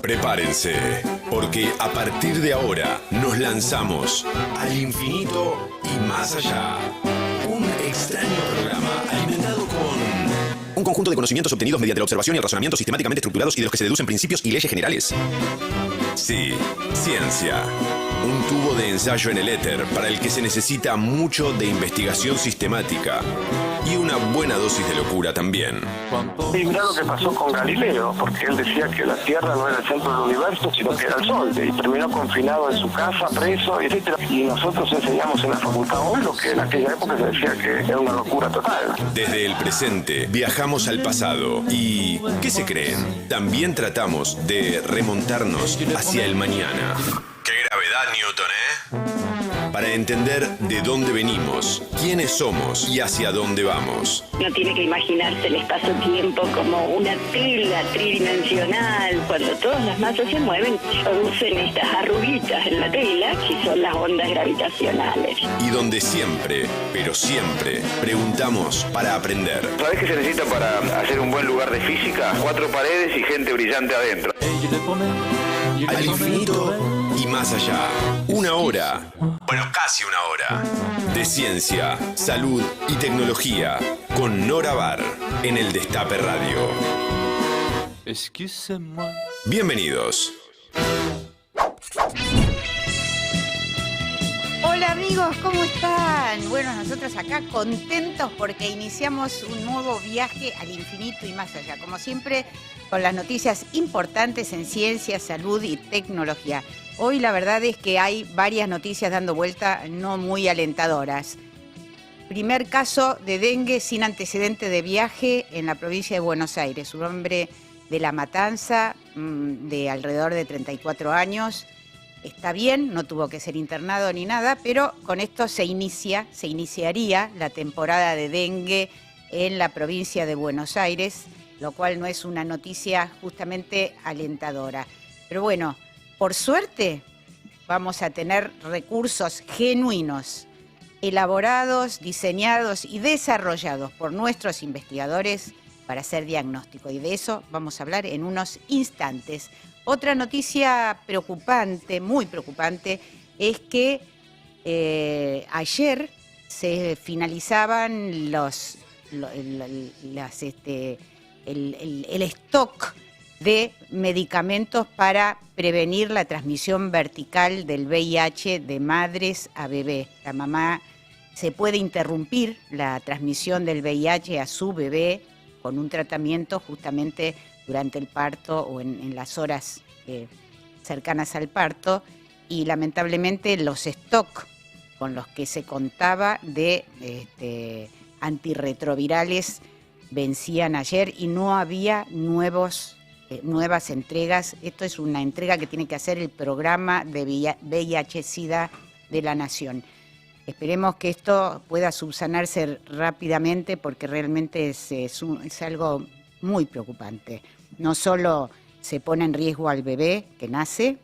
Prepárense, porque a partir de ahora nos lanzamos al infinito y más allá. Un extraño programa alimentado con un conjunto de conocimientos obtenidos mediante la observación y el razonamiento sistemáticamente estructurados y de los que se deducen principios y leyes generales. Sí, ciencia. Un tubo de ensayo en el éter para el que se necesita mucho de investigación sistemática y una buena dosis de locura también. Y mirá lo que pasó con Galileo, porque él decía que la Tierra no era el centro del universo, sino que era el Sol, y terminó confinado en su casa, preso, etc. Y nosotros enseñamos en la facultad hoy lo que en aquella época se decía que era una locura total. Desde el presente viajamos al pasado y, ¿qué se creen? También tratamos de remontarnos hacia el mañana. ¡Qué gravedad, Newton, eh! Para entender de dónde venimos, quiénes somos y hacia dónde vamos. No tiene que imaginarse el espacio-tiempo como una tela tridimensional. Cuando todas las masas se mueven, producen estas arruguitas en la tela, que son las ondas gravitacionales. Y donde siempre, pero siempre, preguntamos para aprender. ¿Sabés qué se necesita para hacer un buen lugar de física? 4 paredes y gente brillante adentro. Al infinito y más allá. Una hora, bueno, casi una hora, de ciencia, salud y tecnología con Nora Bar en el Destape Radio. Bienvenidos. Hola amigos, ¿cómo están? Bueno, nosotros acá contentos porque iniciamos un nuevo viaje al infinito y más allá. Como siempre, con las noticias importantes en ciencia, salud y tecnología. Hoy la verdad es que hay varias noticias dando vuelta no muy alentadoras. Primer caso de dengue sin antecedente de viaje en la provincia de Buenos Aires. Un hombre de La Matanza, de alrededor de 34 años. Está bien, no tuvo que ser internado ni nada, pero con esto se iniciaría la temporada de dengue en la provincia de Buenos Aires, lo cual no es una noticia justamente alentadora. Pero bueno, por suerte vamos a tener recursos genuinos, elaborados, diseñados y desarrollados por nuestros investigadores para hacer diagnóstico. Y de eso vamos a hablar en unos instantes. Otra noticia preocupante, muy preocupante, es que ayer se finalizaban el stock de medicamentos para prevenir la transmisión vertical del VIH de madres a bebé. La mamá se puede interrumpir la transmisión del VIH a su bebé con un tratamiento justamente durante el parto o en las horas cercanas al parto, y lamentablemente los stock con los que se contaba de antirretrovirales vencían ayer y no había nuevas entregas. Esto es una entrega que tiene que hacer el programa de VIH-Sida de la Nación. Esperemos que esto pueda subsanarse rápidamente porque realmente es algo muy preocupante. No solo se pone en riesgo al bebé que nace,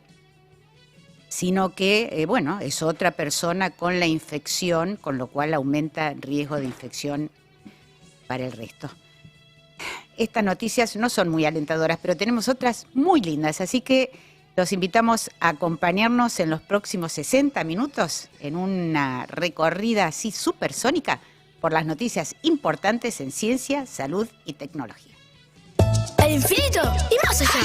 sino que, es otra persona con la infección, con lo cual aumenta el riesgo de infección para el resto. Estas noticias no son muy alentadoras, pero tenemos otras muy lindas, así que los invitamos a acompañarnos en los próximos 60 minutos en una recorrida así supersónica por las noticias importantes en ciencia, salud y tecnología. Al infinito y más allá.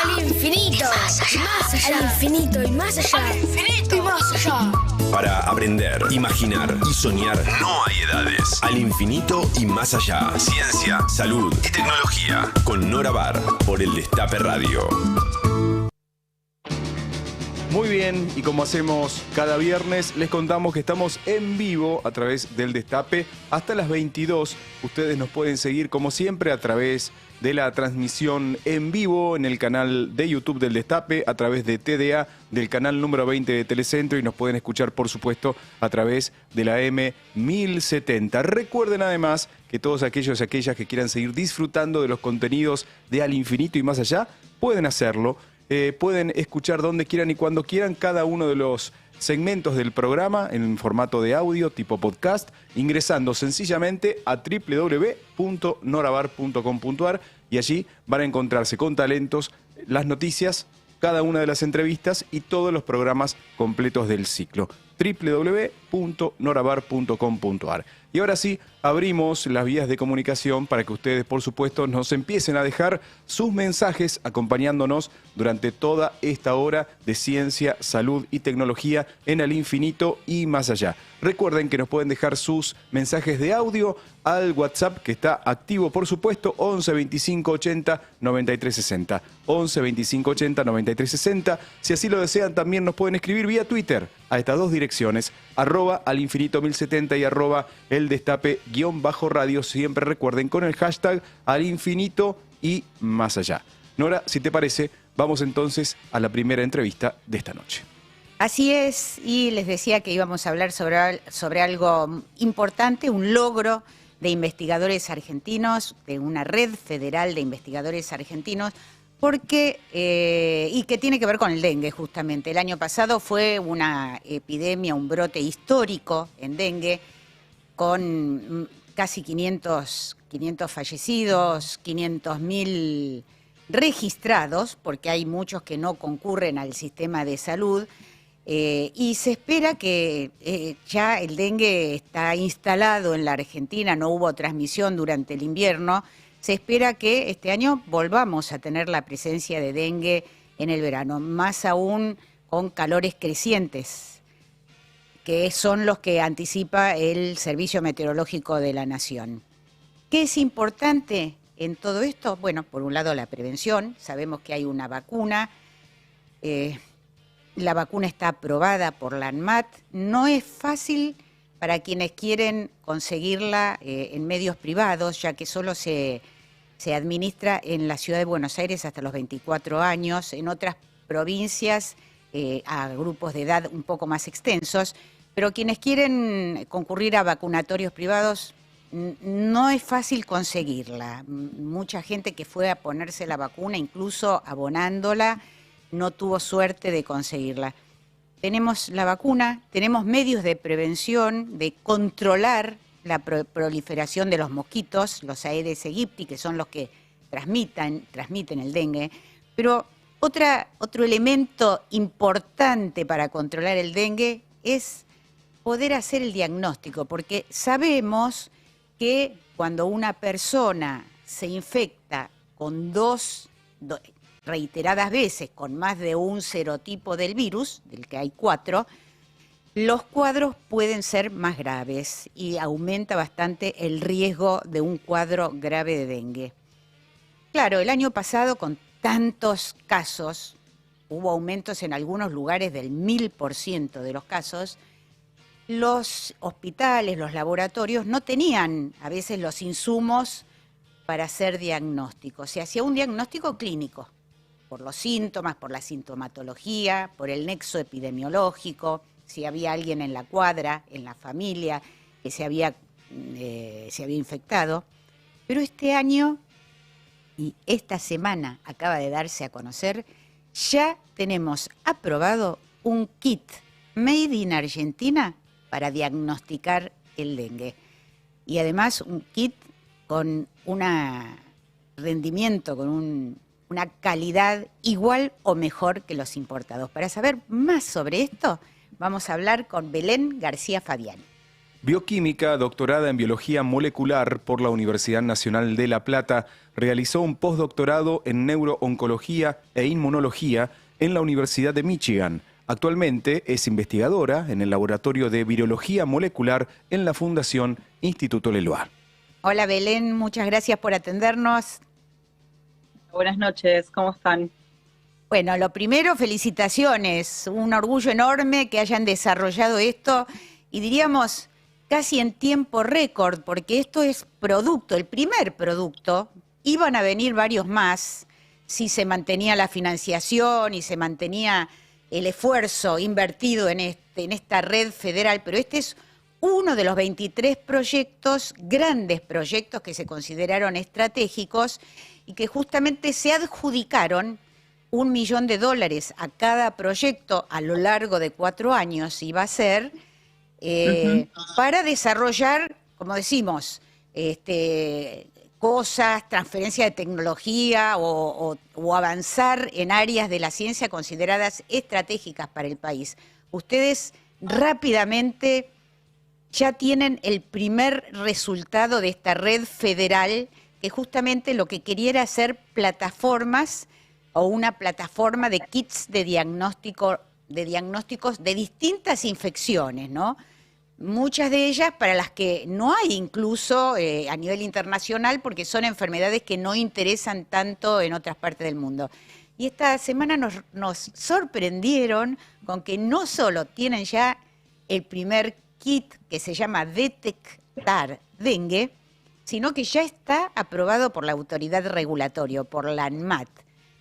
Al infinito y más allá. Al infinito y más allá. Al infinito y más allá. Para aprender, imaginar y soñar no hay edades. Al infinito y más allá. Ciencia, salud y tecnología. Con Nora Bar por el Destape Radio. Muy bien, y como hacemos cada viernes, les contamos que estamos en vivo a través del Destape hasta las 22. Ustedes nos pueden seguir como siempre a través de la transmisión en vivo en el canal de YouTube del Destape, a través de TDA del canal número 20 de Telecentro, y nos pueden escuchar, por supuesto, a través de la M1070. Recuerden además que todos aquellos y aquellas que quieran seguir disfrutando de los contenidos de Al Infinito y Más Allá, pueden hacerlo. Pueden escuchar donde quieran y cuando quieran cada uno de los segmentos del programa en formato de audio tipo podcast, ingresando sencillamente a www.norabar.com.ar y allí van a encontrarse con Talentos, las noticias, cada una de las entrevistas y todos los programas completos del ciclo. www.norabar.com.ar. Y ahora sí, abrimos las vías de comunicación para que ustedes, por supuesto, nos empiecen a dejar sus mensajes acompañándonos durante toda esta hora de ciencia, salud y tecnología en Al Infinito y más allá. Recuerden que nos pueden dejar sus mensajes de audio al WhatsApp, que está activo, por supuesto, 11 25 80 93 60. 11 25 80 93 60. Si así lo desean, también nos pueden escribir vía Twitter a estas dos direcciones, @alinfinito1070 y @eldestape_radio. Siempre recuerden con el hashtag Al Infinito y más allá. Nora, si te parece, vamos entonces a la primera entrevista de esta noche. Así es, y les decía que íbamos a hablar sobre algo importante, un logro de investigadores argentinos, de una red federal de investigadores argentinos, porque y que tiene que ver con el dengue justamente. El año pasado fue una epidemia, un brote histórico en dengue, con casi 500 fallecidos, 500.000 registrados, porque hay muchos que no concurren al sistema de salud. Y se espera que ya el dengue está instalado en la Argentina, no hubo transmisión durante el invierno. Se espera que este año volvamos a tener la presencia de dengue en el verano, más aún con calores crecientes, que son los que anticipa el Servicio Meteorológico de la Nación. ¿Qué es importante en todo esto? Bueno, por un lado la prevención, sabemos que hay una vacuna. La vacuna está aprobada por la ANMAT. No es fácil para quienes quieren conseguirla en medios privados, ya que solo se administra en la ciudad de Buenos Aires hasta los 24 años, en otras provincias a grupos de edad un poco más extensos, pero quienes quieren concurrir a vacunatorios privados no es fácil conseguirla. Mucha gente que fue a ponerse la vacuna, incluso abonándola, no tuvo suerte de conseguirla. Tenemos la vacuna, tenemos medios de prevención, de controlar la proliferación de los mosquitos, los Aedes aegypti, que son los que transmiten el dengue. Pero otro elemento importante para controlar el dengue es poder hacer el diagnóstico, porque sabemos que cuando una persona se infecta con reiteradas veces con más de un serotipo del virus, del que hay 4, los cuadros pueden ser más graves y aumenta bastante el riesgo de un cuadro grave de dengue. Claro, el año pasado con tantos casos, hubo aumentos en algunos lugares del 1000% de los casos, los hospitales, los laboratorios no tenían a veces los insumos para hacer diagnósticos. Se hacía un diagnóstico clínico, por los síntomas, por la sintomatología, por el nexo epidemiológico, si había alguien en la cuadra, en la familia, que se había infectado. Pero este año, y esta semana acaba de darse a conocer, ya tenemos aprobado un kit made in Argentina para diagnosticar el dengue. Y además un kit con un rendimiento, con una calidad igual o mejor que los importados. Para saber más sobre esto, vamos a hablar con Belén García Fabián. Bioquímica, doctorada en Biología Molecular por la Universidad Nacional de La Plata, realizó un postdoctorado en Neurooncología e Inmunología en la Universidad de Michigan. Actualmente es investigadora en el Laboratorio de Virología Molecular en la Fundación Instituto Leloir. Hola Belén, muchas gracias por atendernos. Buenas noches, ¿cómo están? Bueno, lo primero, felicitaciones. Un orgullo enorme que hayan desarrollado esto y diríamos casi en tiempo récord, porque esto es producto, el primer producto. Iban a venir varios más si se mantenía la financiación y se mantenía el esfuerzo invertido en esta red federal, pero este es uno de los 23 proyectos, grandes proyectos que se consideraron estratégicos y que justamente se adjudicaron $1 millón a cada proyecto a lo largo de 4 años, y va a ser para desarrollar, como decimos, cosas, transferencia de tecnología o avanzar en áreas de la ciencia consideradas estratégicas para el país. Ustedes rápidamente ya tienen el primer resultado de esta red federal, que justamente lo que quería era hacer plataformas o una plataforma de kits de diagnósticos de distintas infecciones, ¿no? Muchas de ellas para las que no hay incluso a nivel internacional, porque son enfermedades que no interesan tanto en otras partes del mundo. Y esta semana nos sorprendieron con que no solo tienen ya el primer kit que se llama Detectar Dengue, sino que ya está aprobado por la autoridad regulatoria, por la ANMAT.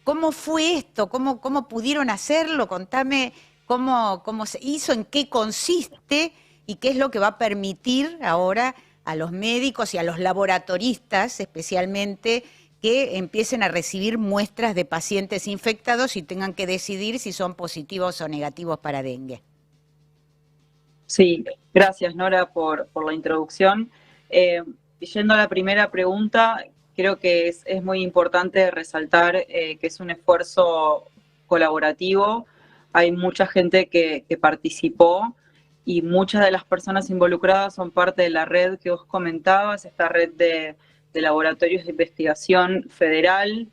¿Cómo fue esto? ¿Cómo pudieron hacerlo? Contame cómo se hizo, en qué consiste y qué es lo que va a permitir ahora a los médicos y a los laboratoristas especialmente que empiecen a recibir muestras de pacientes infectados y tengan que decidir si son positivos o negativos para dengue. Sí, gracias Nora por la introducción. Yendo a la primera pregunta, creo que es muy importante resaltar que es un esfuerzo colaborativo. Hay mucha gente que participó y muchas de las personas involucradas son parte de la red que vos comentabas, esta red de laboratorios de investigación federal.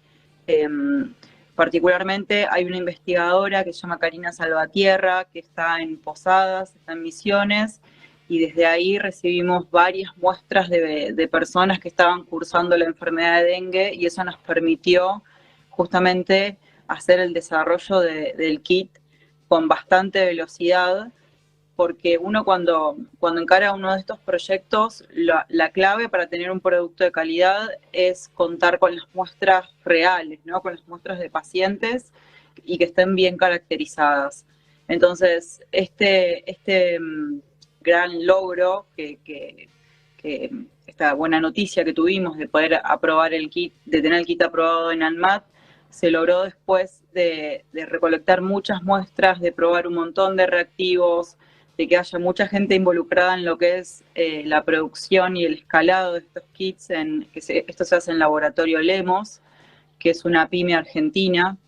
Particularmente hay una investigadora que se llama Karina Salvatierra, que está en Posadas, está en Misiones, y desde ahí recibimos varias muestras de personas que estaban cursando la enfermedad de dengue, y eso nos permitió justamente hacer el desarrollo del kit con bastante velocidad, porque uno cuando encara uno de estos proyectos, la clave para tener un producto de calidad es contar con las muestras reales, ¿no? Con las muestras de pacientes y que estén bien caracterizadas. Entonces, este gran logro, que esta buena noticia que tuvimos de poder aprobar el kit, de tener el kit aprobado en ANMAT, se logró después de recolectar muchas muestras, de probar un montón de reactivos, de que haya mucha gente involucrada en lo que es la producción y el escalado de estos kits. Esto se hace en Laboratorio Lemos, que es una pyme argentina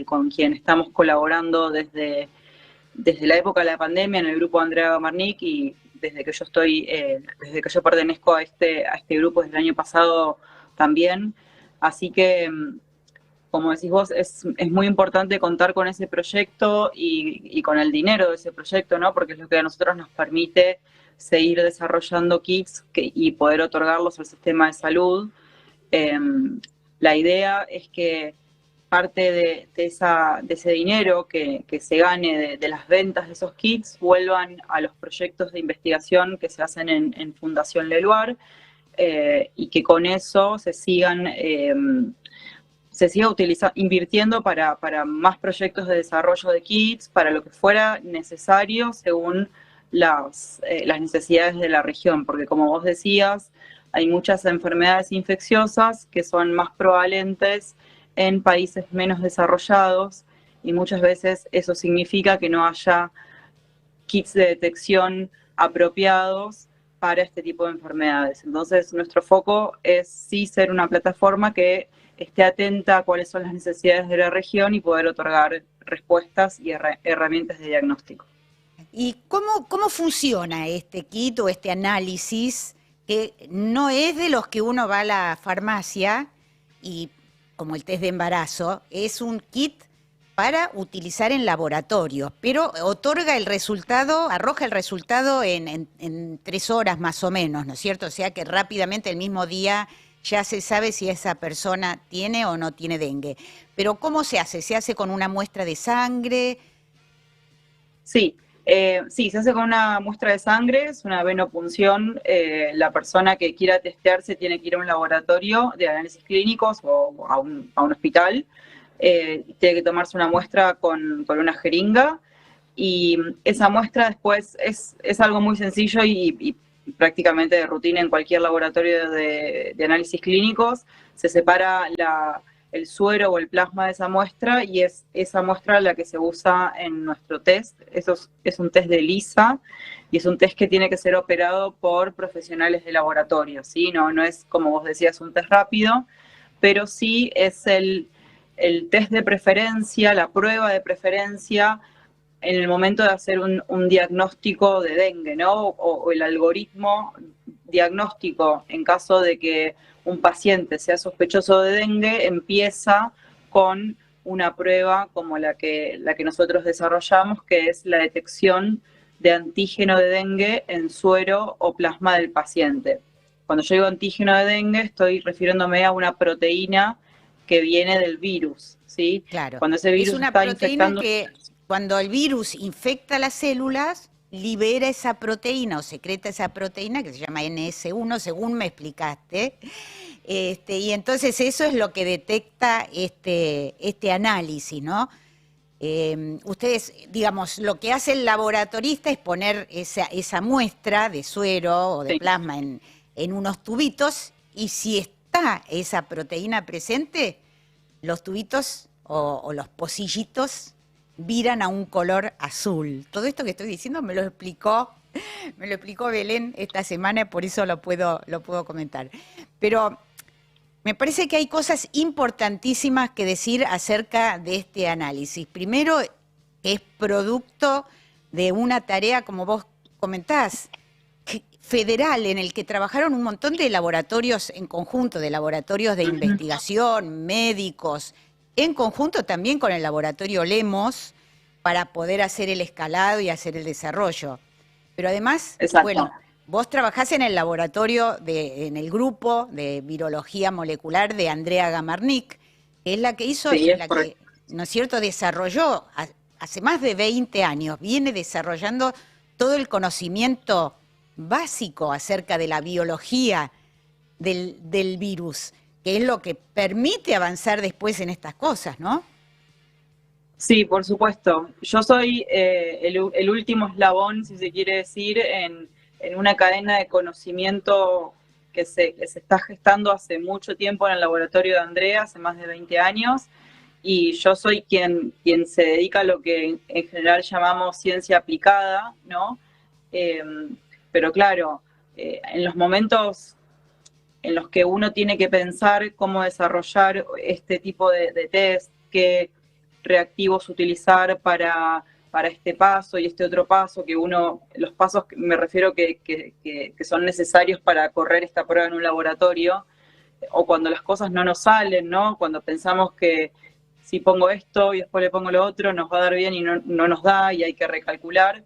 con quien estamos colaborando desde la época de la pandemia en el grupo Andrea Gamarnik, y desde que yo pertenezco a este grupo desde el año pasado también. Así que, como decís vos, es muy importante contar con ese proyecto y con el dinero de ese proyecto, ¿no? Porque es lo que a nosotros nos permite seguir desarrollando kits y poder otorgarlos al sistema de salud. La idea es que parte de ese dinero que se gane de las ventas de esos kits vuelvan a los proyectos de investigación que se hacen en Fundación Leluar, y que con eso se siga invirtiendo para más proyectos de desarrollo de kits, para lo que fuera necesario según las necesidades de la región, porque como vos decías, hay muchas enfermedades infecciosas que son más prevalentes en países menos desarrollados, y muchas veces eso significa que no haya kits de detección apropiados para este tipo de enfermedades. Entonces, nuestro foco es sí ser una plataforma que esté atenta a cuáles son las necesidades de la región y poder otorgar respuestas y herramientas de diagnóstico. ¿Y cómo funciona este kit o este análisis, que no es de los que uno va a la farmacia y, como el test de embarazo, es un kit para utilizar en laboratorios, pero otorga el resultado, arroja el resultado en 3 horas más o menos, ¿no es cierto? O sea que rápidamente, el mismo día, ya se sabe si esa persona tiene o no tiene dengue. Pero ¿cómo se hace? ¿Se hace con una muestra de sangre? Sí, se hace con una muestra de sangre, es una venopunción. La persona que quiera testearse tiene que ir a un laboratorio de análisis clínicos o a un hospital. Tiene que tomarse una muestra con una jeringa, y esa muestra después es algo muy sencillo y prácticamente de rutina en cualquier laboratorio de análisis clínicos. Se separa el suero o el plasma de esa muestra, y es esa muestra la que se usa en nuestro test. Eso es un test de ELISA, y es un test que tiene que ser operado por profesionales de laboratorio, ¿sí? No es, como vos decías, un test rápido, pero sí es el test de preferencia, la prueba de preferencia en el momento de hacer un diagnóstico de dengue, ¿no? O el algoritmo diagnóstico en caso de que un paciente sea sospechoso de dengue, empieza con una prueba como la que nosotros desarrollamos, que es la detección de antígeno de dengue en suero o plasma del paciente. Cuando yo digo antígeno de dengue, estoy refiriéndome a una proteína que viene del virus, ¿sí? Claro. Cuando ese virus es una está proteína infectando... que cuando el virus infecta las células, libera esa proteína o secreta esa proteína que se llama NS1, según me explicaste. Y entonces eso es lo que detecta este análisis, ¿no? Ustedes, digamos, lo que hace el laboratorista es poner esa muestra de suero o de plasma en unos tubitos, y si está esa proteína presente, los tubitos o los pocillitos viran a un color azul. Todo esto que estoy diciendo me lo explicó Belén esta semana, por eso lo puedo comentar. Pero me parece que hay cosas importantísimas que decir acerca de este análisis. Primero, es producto de una tarea, como vos comentás, federal, en el que trabajaron un montón de laboratorios en conjunto, de laboratorios de investigación, médicos, en conjunto también con el laboratorio Lemos, para poder hacer el escalado y hacer el desarrollo. Pero además, Exacto. Bueno, vos trabajás en el laboratorio, en el grupo de virología molecular de Andrea Gamarnik, que es la que hizo, Sí, la que, ¿no es cierto?, desarrolló hace más de 20 años, viene desarrollando todo el conocimiento básico acerca de la biología del virus, que es lo que permite avanzar después en estas cosas, ¿no? Sí, por supuesto. Yo soy el último eslabón, si se quiere decir, en una cadena de conocimiento que se está gestando hace mucho tiempo en el laboratorio de Andrea, hace más de 20 años, y yo soy quien se dedica a lo que en general llamamos ciencia aplicada, ¿no? Pero claro, en los momentos en los que uno tiene que pensar cómo desarrollar este tipo de test, qué reactivos utilizar para este paso y este otro paso, los pasos que me refiero que son necesarios para correr esta prueba en un laboratorio, o cuando las cosas no nos salen, ¿no? Cuando pensamos que si pongo esto y después le pongo lo otro, nos va a dar bien y no nos da y hay que recalcular.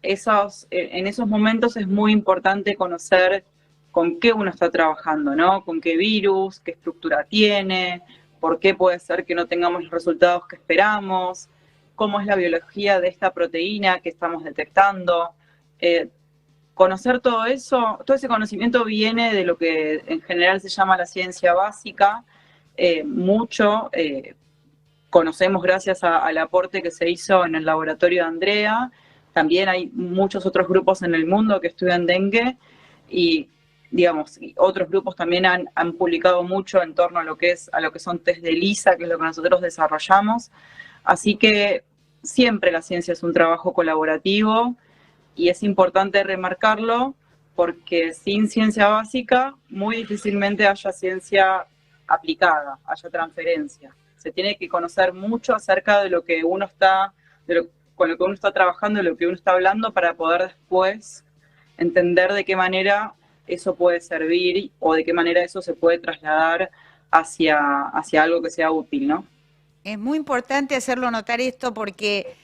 En esos momentos es muy importante conocer con qué uno está trabajando, ¿no? Con qué virus, qué estructura tiene, por qué puede ser que no tengamos los resultados que esperamos, cómo es la biología de esta proteína que estamos detectando. Conocer todo eso, todo ese conocimiento viene de lo que en general se llama la ciencia básica. Mucho conocemos gracias al aporte que se hizo en el laboratorio de Andrea. También hay muchos otros grupos en el mundo que estudian dengue, y digamos, otros grupos también han publicado mucho en torno a lo que son test de ELISA, que es lo que nosotros desarrollamos. Así que siempre la ciencia es un trabajo colaborativo, y es importante remarcarlo, porque sin ciencia básica muy difícilmente haya ciencia aplicada, haya transferencia. Se tiene que conocer mucho acerca de lo que uno está, con lo que uno está trabajando, de lo que uno está hablando, para poder después entender de qué manera eso puede servir o de qué manera eso se puede trasladar hacia algo que sea útil, ¿no? Es muy importante hacerlo notar esto, porque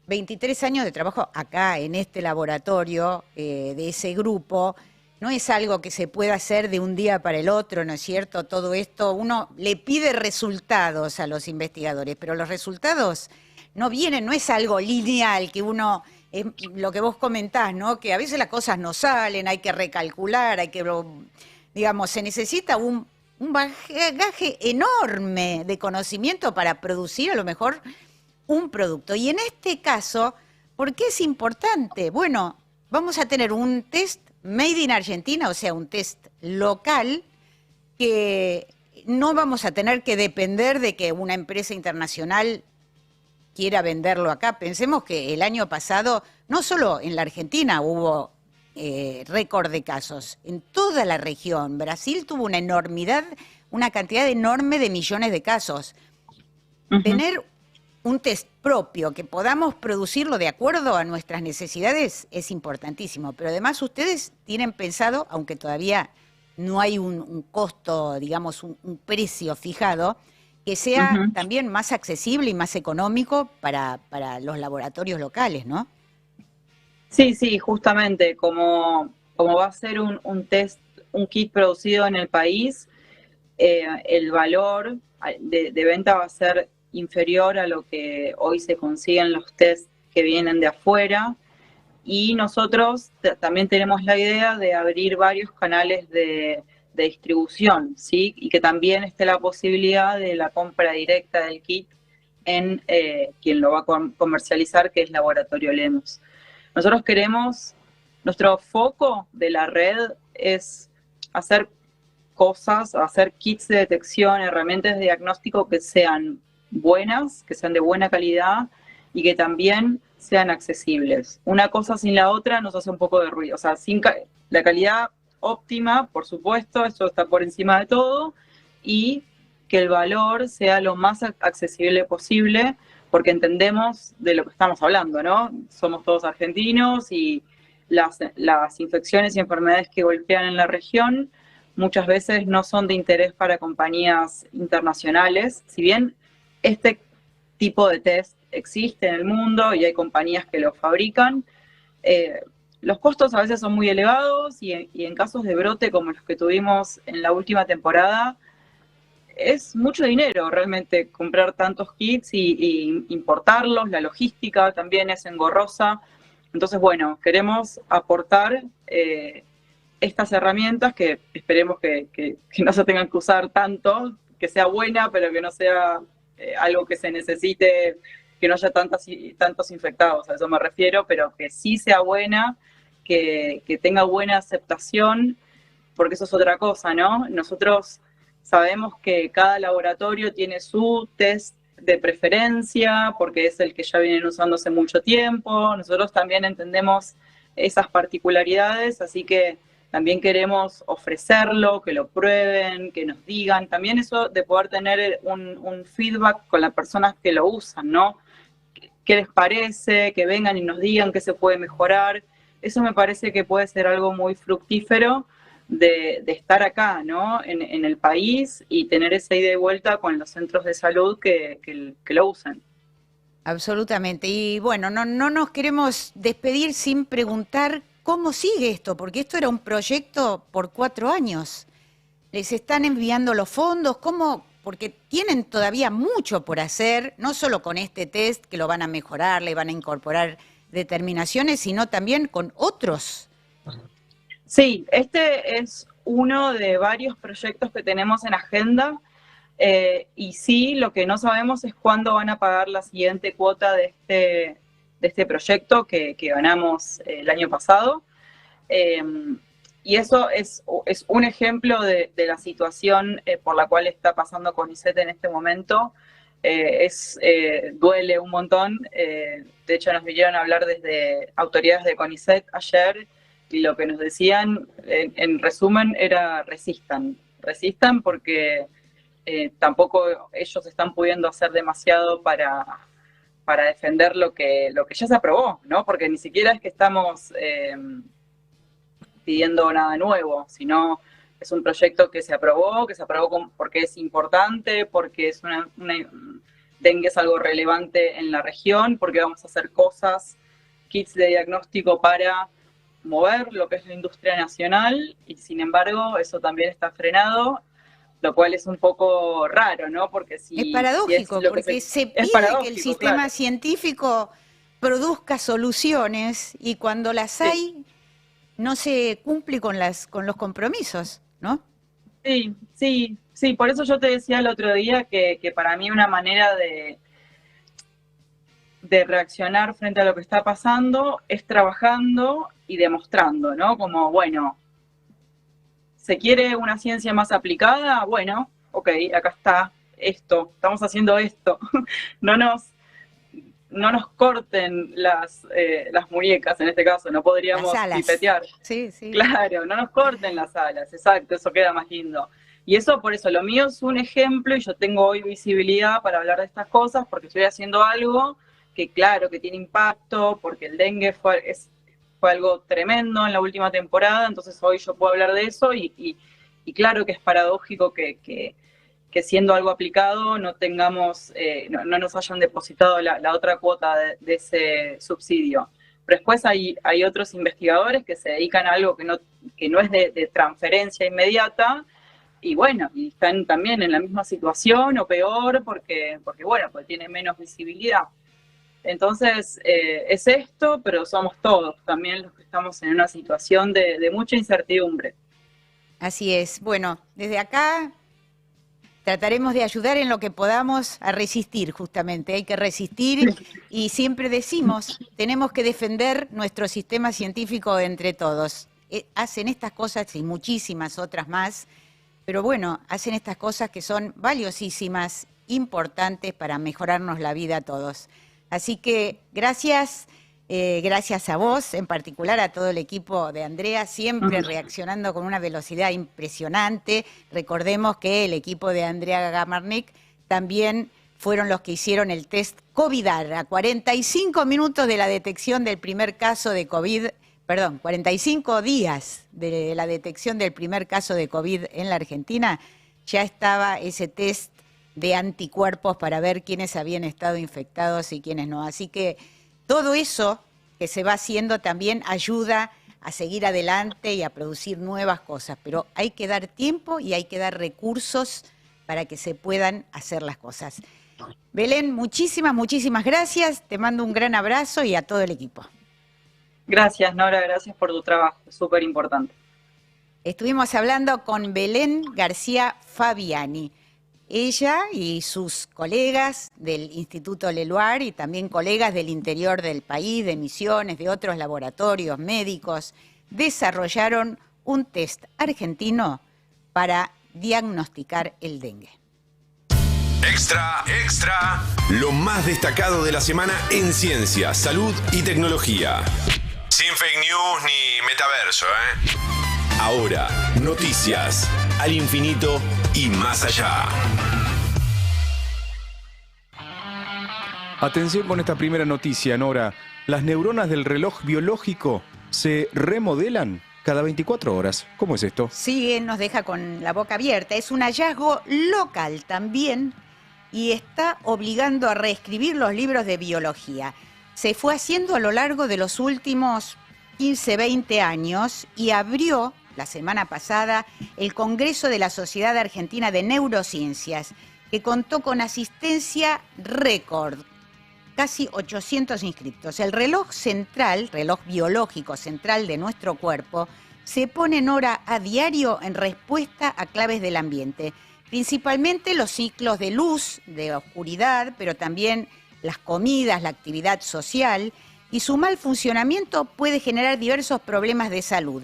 23 años de trabajo acá en este laboratorio de ese grupo no es algo que se pueda hacer de un día para el otro, ¿no es cierto? Todo esto, uno le pide resultados a los investigadores, pero los resultados no vienen, no es algo lineal que uno... lo que vos comentás, ¿no? Que a veces las cosas no salen, hay que recalcular, digamos, se necesita un bagaje enorme de conocimiento para producir a lo mejor un producto. Y en este caso, ¿por qué es importante? Bueno, vamos a tener un test made in Argentina, o sea, un test local que no vamos a tener que depender de que una empresa internacional quiera venderlo acá. Pensemos que el año pasado, no solo en la Argentina hubo récord de casos, en toda la región. Brasil tuvo una enormidad, una cantidad enorme de millones de casos. Tener un test propio, que podamos producirlo de acuerdo a nuestras necesidades, es importantísimo. Pero además ustedes tienen pensado, aunque todavía no hay un costo, digamos, un precio fijado, que sea también más accesible y más económico para los laboratorios locales, ¿no? Sí, sí, justamente, como va a ser un test, un kit producido en el país, el valor de venta va a ser inferior a lo que hoy se consiguen los tests que vienen de afuera, y nosotros también tenemos la idea de abrir varios canales de distribución, ¿sí? Y que también esté la posibilidad de la compra directa del kit en quien lo va a comercializar, que es Laboratorio Lemos. Nosotros queremos, nuestro foco de la red es hacer cosas, hacer kits de detección, herramientas de diagnóstico que sean buenas, que sean de buena calidad y que también sean accesibles. Una cosa sin la otra nos hace un poco de ruido. O sea, sin la calidad óptima, por supuesto, eso está por encima de todo, y que el valor sea lo más accesible posible, porque entendemos de lo que estamos hablando, ¿no? Somos todos argentinos y las infecciones y enfermedades que golpean en la región muchas veces no son de interés para compañías internacionales. Si bien este tipo de test existe en el mundo y hay compañías que lo fabrican, los costos a veces son muy elevados y en casos de brote como los que tuvimos en la última temporada, es mucho dinero realmente comprar tantos kits y importarlos, la logística también es engorrosa. Entonces, bueno, queremos aportar estas herramientas que esperemos que no se tengan que usar tanto, que sea buena, pero que no sea algo que se necesite, que no haya tantos infectados, a eso me refiero, pero que sí sea buena, que tenga buena aceptación, porque eso es otra cosa, ¿no? Nosotros sabemos que cada laboratorio tiene su test de preferencia, porque es el que ya vienen usando hace mucho tiempo. Nosotros también entendemos esas particularidades, así que también queremos ofrecerlo, que lo prueben, que nos digan. También eso de poder tener un feedback con las personas que lo usan, ¿no? ¿Qué les parece? Que vengan y nos digan qué se puede mejorar. Eso me parece que puede ser algo muy fructífero de estar acá, ¿no? En el país y tener esa ida y vuelta con los centros de salud que lo usan. Absolutamente. Y bueno, no nos queremos despedir sin preguntar cómo sigue esto, porque esto era un proyecto por 4 años. ¿Les están enviando los fondos? ¿Cómo? Porque tienen todavía mucho por hacer, no solo con este test que lo van a mejorar, le van a incorporar determinaciones, sino también con otros. Sí, este es uno de varios proyectos que tenemos en agenda, y sí, lo que no sabemos es cuándo van a pagar la siguiente cuota de este proyecto que ganamos el año pasado. Y eso es un ejemplo de la situación por la cual está pasando CONICET en este momento. Duele un montón. De hecho, nos vinieron a hablar desde autoridades de CONICET ayer, y lo que nos decían, en resumen, era resistan porque tampoco ellos están pudiendo hacer demasiado para defender lo que ya se aprobó, ¿no? Porque ni siquiera es que estamos pidiendo nada nuevo, sino es un proyecto que se aprobó porque es importante, porque es dengue es algo relevante en la región, porque vamos a hacer kits de diagnóstico para mover lo que es la industria nacional, y sin embargo eso también está frenado, lo cual es un poco raro, ¿no? Porque es paradójico, porque se pide que el sistema científico produzca soluciones y cuando las hay no se cumple con los compromisos, ¿no? Sí, por eso yo te decía el otro día que para mí una manera de reaccionar frente a lo que está pasando es trabajando y demostrando, ¿no? Como, bueno, ¿se quiere una ciencia más aplicada? Bueno, ok, acá está esto, estamos haciendo esto. No nos corten las muñecas en este caso, no podríamos pipetear. Sí. Claro, no nos corten las alas, exacto, eso queda más lindo. Y eso, por eso, lo mío es un ejemplo y yo tengo hoy visibilidad para hablar de estas cosas porque estoy haciendo algo que, claro, que tiene impacto, porque el dengue fue algo tremendo en la última temporada, entonces hoy yo puedo hablar de eso y claro que es paradójico que siendo algo aplicado no tengamos, no nos hayan depositado la otra cuota de ese subsidio. Pero después hay otros investigadores que se dedican a algo que no es de transferencia inmediata, y bueno, y están también en la misma situación o peor porque tienen menos visibilidad. Entonces, es esto, pero somos todos también los que estamos en una situación de mucha incertidumbre. Así es. Bueno, desde acá trataremos de ayudar en lo que podamos a resistir, justamente. Hay que resistir y siempre decimos, tenemos que defender nuestro sistema científico entre todos. Hacen estas cosas y muchísimas otras más, pero bueno, hacen estas cosas que son valiosísimas, importantes para mejorarnos la vida a todos. Así que gracias a vos, en particular a todo el equipo de Andrea, siempre reaccionando con una velocidad impresionante. Recordemos que el equipo de Andrea Gamarnik también fueron los que hicieron el test COVIDAR a 45 minutos de la detección del primer caso de COVID, 45 días de la detección del primer caso de COVID en la Argentina, ya estaba ese test de anticuerpos para ver quiénes habían estado infectados y quiénes no. Así que todo eso que se va haciendo también ayuda a seguir adelante y a producir nuevas cosas, pero hay que dar tiempo y hay que dar recursos para que se puedan hacer las cosas. Belén, muchísimas gracias, te mando un gran abrazo y a todo el equipo. Gracias, Nora, gracias por tu trabajo, es súper importante. Estuvimos hablando con Belén García Fabiani. Ella y sus colegas del Instituto Leluar y también colegas del interior del país, de Misiones, de otros laboratorios médicos, desarrollaron un test argentino para diagnosticar el dengue. Extra, extra. Lo más destacado de la semana en ciencia, salud y tecnología. Sin fake news ni metaverso, ¿eh? Ahora, noticias al infinito y más allá. Atención con esta primera noticia, Nora. Las neuronas del reloj biológico se remodelan cada 24 horas. ¿Cómo es esto? Sí, nos deja con la boca abierta. Es un hallazgo local también y está obligando a reescribir los libros de biología. Se fue haciendo a lo largo de los últimos 15, 20 años y abrió la semana pasada el Congreso de la Sociedad Argentina de Neurociencias, que contó con asistencia récord, casi 800 inscriptos. El reloj central, reloj biológico central de nuestro cuerpo, se pone en hora a diario en respuesta a claves del ambiente, principalmente los ciclos de luz, de oscuridad, pero también las comidas, la actividad social, y su mal funcionamiento puede generar diversos problemas de salud,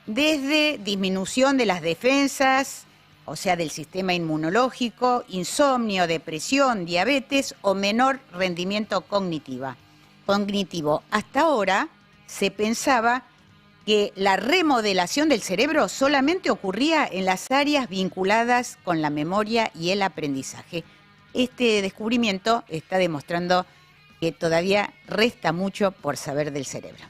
desde disminución de las defensas, o sea, del sistema inmunológico, insomnio, depresión, diabetes o menor rendimiento cognitivo. Hasta ahora se pensaba que la remodelación del cerebro solamente ocurría en las áreas vinculadas con la memoria y el aprendizaje. Este descubrimiento está demostrando que todavía resta mucho por saber del cerebro.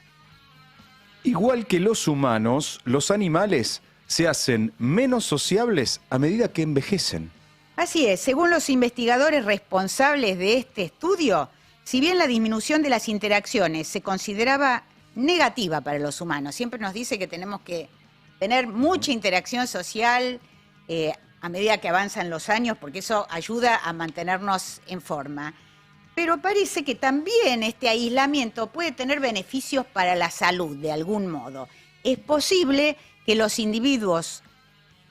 Igual que los humanos, los animales se hacen menos sociables a medida que envejecen. Así es, según los investigadores responsables de este estudio, si bien la disminución de las interacciones se consideraba negativa para los humanos, siempre nos dice que tenemos que tener mucha interacción social a medida que avanzan los años, porque eso ayuda a mantenernos en forma. Pero parece que también este aislamiento puede tener beneficios para la salud, de algún modo. Es posible que los individuos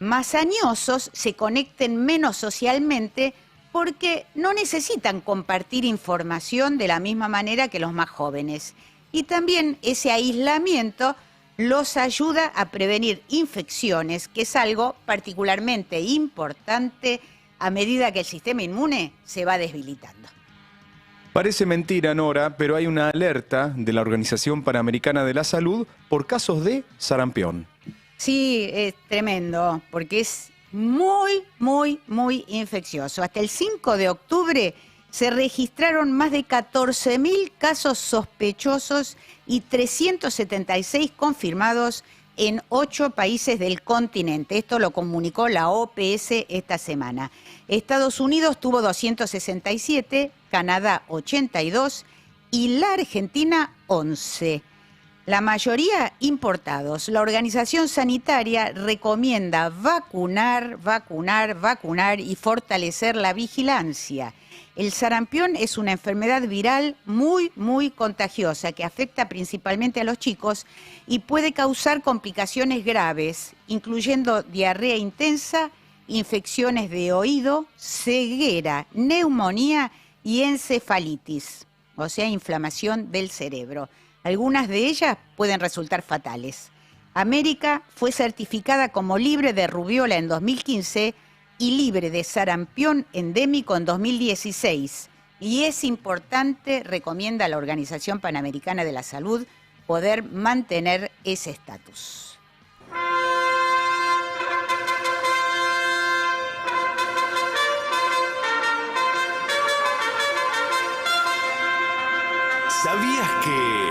más añosos se conecten menos socialmente porque no necesitan compartir información de la misma manera que los más jóvenes. Y también ese aislamiento los ayuda a prevenir infecciones, que es algo particularmente importante a medida que el sistema inmune se va debilitando. Parece mentira, Nora, pero hay una alerta de la Organización Panamericana de la Salud por casos de sarampión. Sí, es tremendo, porque es muy, muy, muy infeccioso. Hasta el 5 de octubre se registraron más de 14.000 casos sospechosos y 376 confirmados en 8 países del continente. Esto lo comunicó la OPS esta semana. Estados Unidos tuvo 267, Canadá 82 y la Argentina 11. La mayoría importados. La organización sanitaria recomienda vacunar y fortalecer la vigilancia. El sarampión es una enfermedad viral muy, muy contagiosa que afecta principalmente a los chicos y puede causar complicaciones graves, incluyendo diarrea intensa, infecciones de oído, ceguera, neumonía y encefalitis, o sea, inflamación del cerebro. Algunas de ellas pueden resultar fatales. América fue certificada como libre de rubiola en 2015 y libre de sarampión endémico en 2016. Y es importante, recomienda la Organización Panamericana de la Salud, poder mantener ese estatus. ¿Sabías que...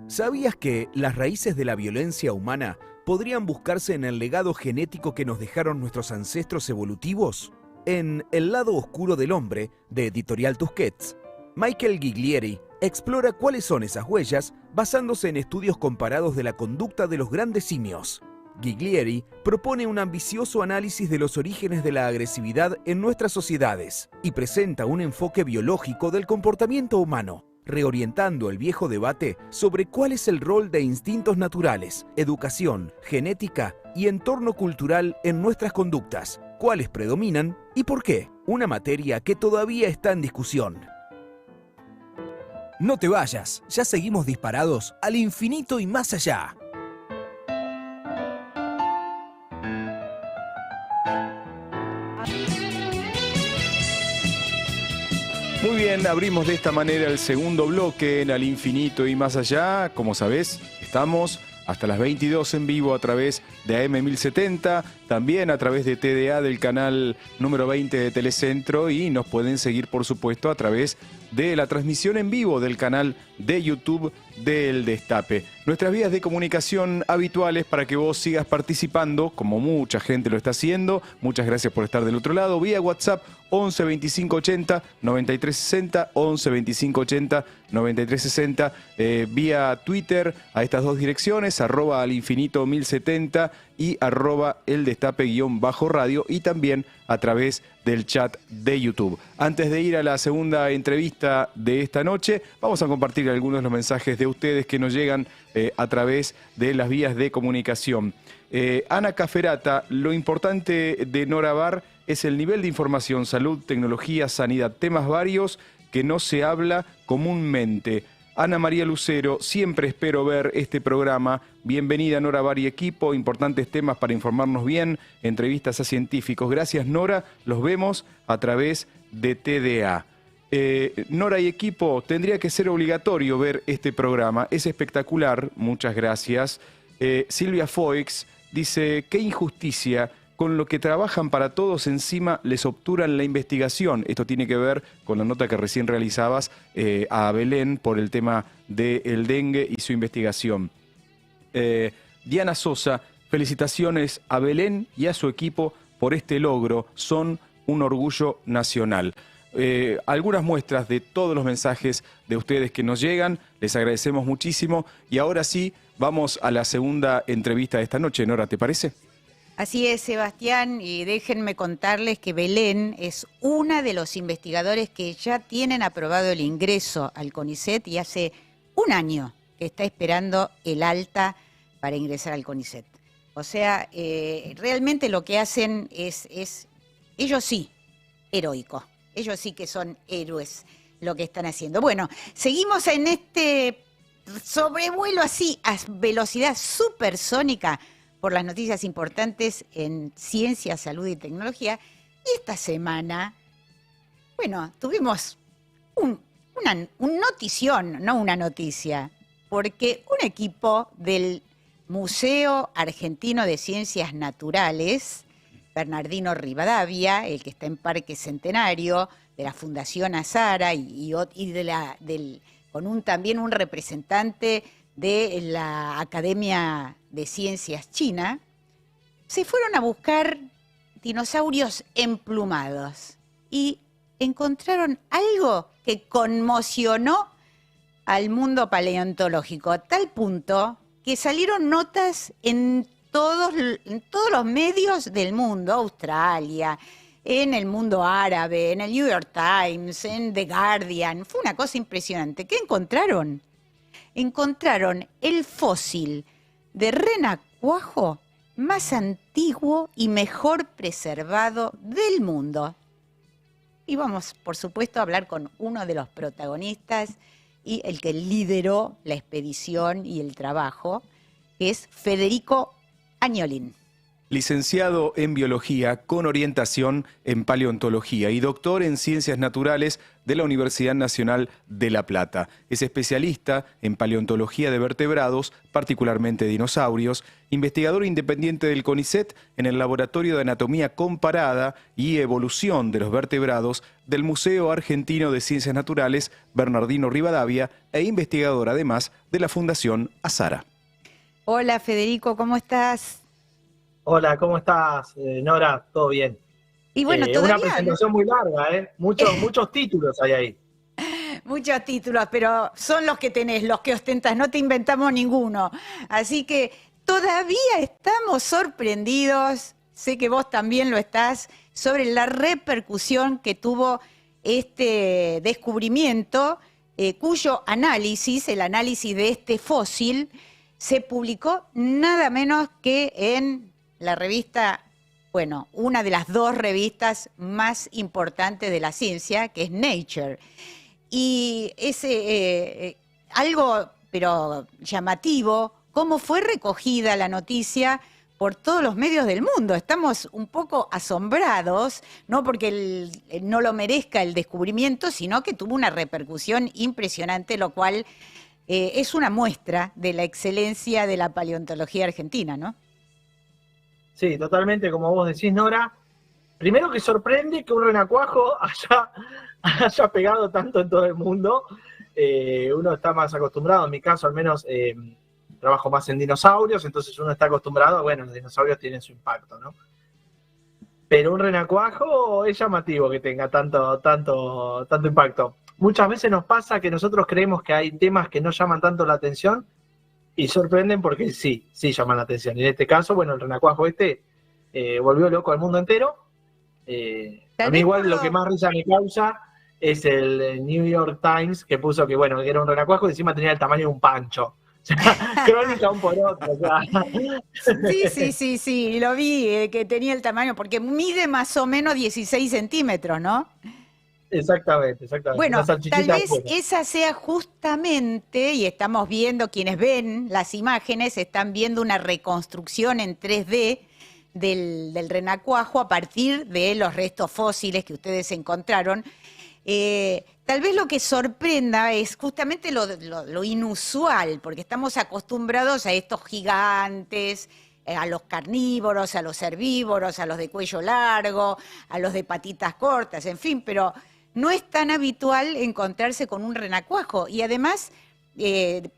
¿Sabías que las raíces de la violencia humana podrían buscarse en el legado genético que nos dejaron nuestros ancestros evolutivos? En El lado oscuro del hombre, de Editorial Tusquets, Michael Giglieri explora cuáles son esas huellas basándose en estudios comparados de la conducta de los grandes simios. Giglieri propone un ambicioso análisis de los orígenes de la agresividad en nuestras sociedades y presenta un enfoque biológico del comportamiento humano, reorientando el viejo debate sobre cuál es el rol de instintos naturales, educación, genética y entorno cultural en nuestras conductas, cuáles predominan y por qué, una materia que todavía está en discusión. No te vayas, ya seguimos disparados al infinito y más allá. Muy bien, abrimos de esta manera el segundo bloque en Al Infinito y Más Allá. Como sabés, estamos hasta las 22 en vivo a través de AM 1070, también a través de TDA del canal número 20 de Telecentro y nos pueden seguir, por supuesto, a través de la transmisión en vivo del canal de YouTube del Destape. Nuestras vías de comunicación habituales para que vos sigas participando, como mucha gente lo está haciendo. Muchas gracias por estar del otro lado. Vía WhatsApp 11 25 80 93 60, 11 25 80 93 60. Vía Twitter a estas dos direcciones, @alinfinito1070 y @eldestape_radio y también a través del chat de YouTube. Antes de ir a la segunda entrevista de esta noche, vamos a compartir algunos de los mensajes de ustedes que nos llegan a través de las vías de comunicación. Ana Caferata, lo importante de Nora Bar es el nivel de información, salud, tecnología, sanidad, temas varios que no se habla comúnmente. Ana María Lucero, siempre espero ver este programa. Bienvenida Nora Bar y equipo, importantes temas para informarnos bien, entrevistas a científicos. Gracias Nora, los vemos a través de TDA. Nora y equipo, tendría que ser obligatorio ver este programa, es espectacular, muchas gracias. Silvia Foix dice, qué injusticia, con lo que trabajan para todos encima les obturan la investigación. Esto tiene que ver con la nota que recién realizabas a Belén por el tema del dengue y su investigación. Diana Sosa, felicitaciones a Belén y a su equipo por este logro, son un orgullo nacional. Algunas muestras de todos los mensajes de ustedes que nos llegan, les agradecemos muchísimo y ahora sí, vamos a la segunda entrevista de esta noche. Nora, ¿te parece? Así es, Sebastián, y déjenme contarles que Belén es una de los investigadores que ya tienen aprobado el ingreso al CONICET y hace un año que está esperando el alta para ingresar al CONICET. O sea, realmente lo que hacen es ellos sí, heroico. ellos sí que son héroes lo que están haciendo. Bueno, seguimos en este sobrevuelo así a velocidad supersónica por las noticias importantes en ciencia, salud y tecnología. Y esta semana, bueno, tuvimos un notición, no una noticia, porque un equipo del Museo Argentino de Ciencias Naturales, Bernardino Rivadavia, el que está en Parque Centenario, de la Fundación Azara con también un representante de la Academia de Ciencias China, se fueron a buscar dinosaurios emplumados y encontraron algo que conmocionó al mundo paleontológico, a tal punto que salieron notas en todos los medios del mundo, Australia, en el mundo árabe, en el New York Times, en The Guardian. Fue una cosa impresionante. ¿Qué encontraron? Encontraron el fósil de renacuajo más antiguo y mejor preservado del mundo. Y vamos, por supuesto, a hablar con uno de los protagonistas y el que lideró la expedición y el trabajo, que es Federico Agnolin. Licenciado en Biología con orientación en Paleontología y doctor en Ciencias Naturales de la Universidad Nacional de La Plata. Es especialista en paleontología de vertebrados, particularmente dinosaurios, investigador independiente del CONICET en el Laboratorio de Anatomía Comparada y Evolución de los Vertebrados del Museo Argentino de Ciencias Naturales Bernardino Rivadavia e investigador además de la Fundación Azara. Hola Federico, ¿cómo estás? Hola, ¿cómo estás, Nora? ¿Todo bien? Y bueno, una presentación muy larga, ¿eh? Muchos títulos hay ahí. Muchos títulos, pero son los que tenés, los que ostentas, no te inventamos ninguno. Así que todavía estamos sorprendidos, sé que vos también lo estás, sobre la repercusión que tuvo este descubrimiento, cuyo análisis, el análisis de este fósil, se publicó nada menos que en la revista, bueno, una de las dos revistas más importantes de la ciencia, que es Nature. Y es algo, pero llamativo, cómo fue recogida la noticia por todos los medios del mundo. Estamos un poco asombrados, no porque no lo merezca el descubrimiento, sino que tuvo una repercusión impresionante, lo cual es una muestra de la excelencia de la paleontología argentina, ¿no? Sí, totalmente, como vos decís, Nora. Primero que sorprende que un renacuajo haya pegado tanto en todo el mundo. Uno está más acostumbrado, en mi caso al menos trabajo más en dinosaurios, entonces uno está acostumbrado, bueno, los dinosaurios tienen su impacto, ¿no? Pero un renacuajo es llamativo que tenga tanto impacto. Muchas veces nos pasa que nosotros creemos que hay temas que no llaman tanto la atención y sorprenden porque sí llaman la atención. Y en este caso, bueno, el renacuajo volvió loco al mundo entero. A mí igual lo que más risa me causa es el New York Times que puso que, bueno, que era un renacuajo y encima tenía el tamaño de un pancho. O sea, crónica un por otro. O sea. Sí, lo vi, que tenía el tamaño, porque mide más o menos 16 centímetros, ¿no? Exactamente. Bueno, tal vez esa sea justamente, y estamos viendo, quienes ven las imágenes, están viendo una reconstrucción en 3D del renacuajo a partir de los restos fósiles que ustedes encontraron. Tal vez lo que sorprenda es justamente lo inusual, porque estamos acostumbrados a estos gigantes, a los carnívoros, a los herbívoros, a los de cuello largo, a los de patitas cortas, en fin, pero no es tan habitual encontrarse con un renacuajo. Y además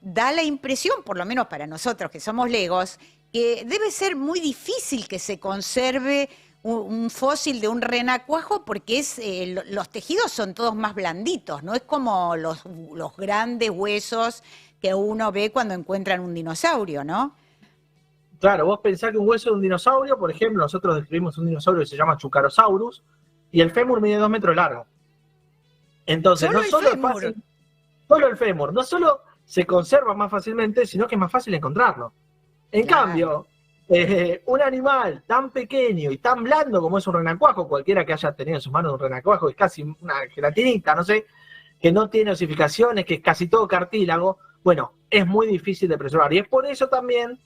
da la impresión, por lo menos para nosotros que somos legos, que debe ser muy difícil que se conserve un fósil de un renacuajo porque los tejidos son todos más blanditos, no es como los grandes huesos que uno ve cuando encuentran un dinosaurio, ¿no? Claro, vos pensás que un hueso de un dinosaurio, por ejemplo, nosotros describimos un dinosaurio que se llama Chucarosaurus y el fémur mide 2 metros largo. Entonces, no solo es fácil, solo el fémur, no solo se conserva más fácilmente, sino que es más fácil encontrarlo. En cambio, Un animal tan pequeño y tan blando como es un renacuajo, cualquiera que haya tenido en sus manos un renacuajo, es casi una gelatinita, no sé, que no tiene osificaciones, que es casi todo cartílago, bueno, es muy difícil de preservar. Y es por eso también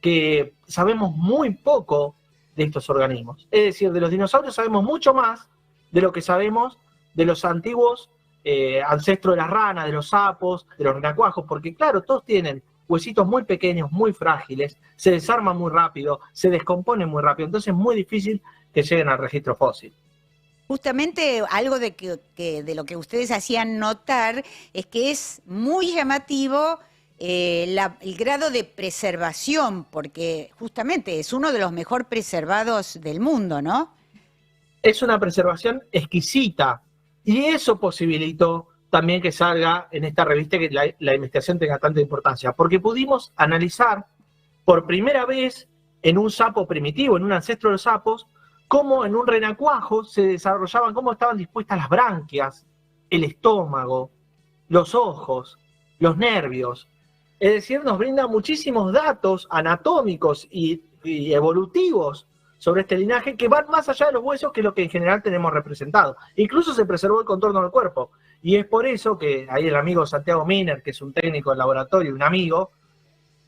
que sabemos muy poco de estos organismos. Es decir, de los dinosaurios sabemos mucho más de lo que sabemos de los antiguos ancestros de las ranas, de los sapos, de los renacuajos, porque claro, todos tienen huesitos muy pequeños, muy frágiles, se desarman muy rápido, se descomponen muy rápido, entonces es muy difícil que lleguen al registro fósil. Justamente algo de lo que ustedes hacían notar es que es muy llamativo el grado de preservación, porque justamente es uno de los mejor preservados del mundo, ¿no? Es una preservación exquisita y eso posibilitó también que salga en esta revista que la investigación tenga tanta importancia, porque pudimos analizar por primera vez en un sapo primitivo, en un ancestro de los sapos, cómo en un renacuajo se desarrollaban, cómo estaban dispuestas las branquias, el estómago, los ojos, los nervios. Es decir, nos brinda muchísimos datos anatómicos y evolutivos sobre este linaje que van más allá de los huesos, que es lo que en general tenemos representado. Incluso se preservó el contorno del cuerpo. Y es por eso que ahí el amigo Santiago Miner, que es un técnico del laboratorio y un amigo,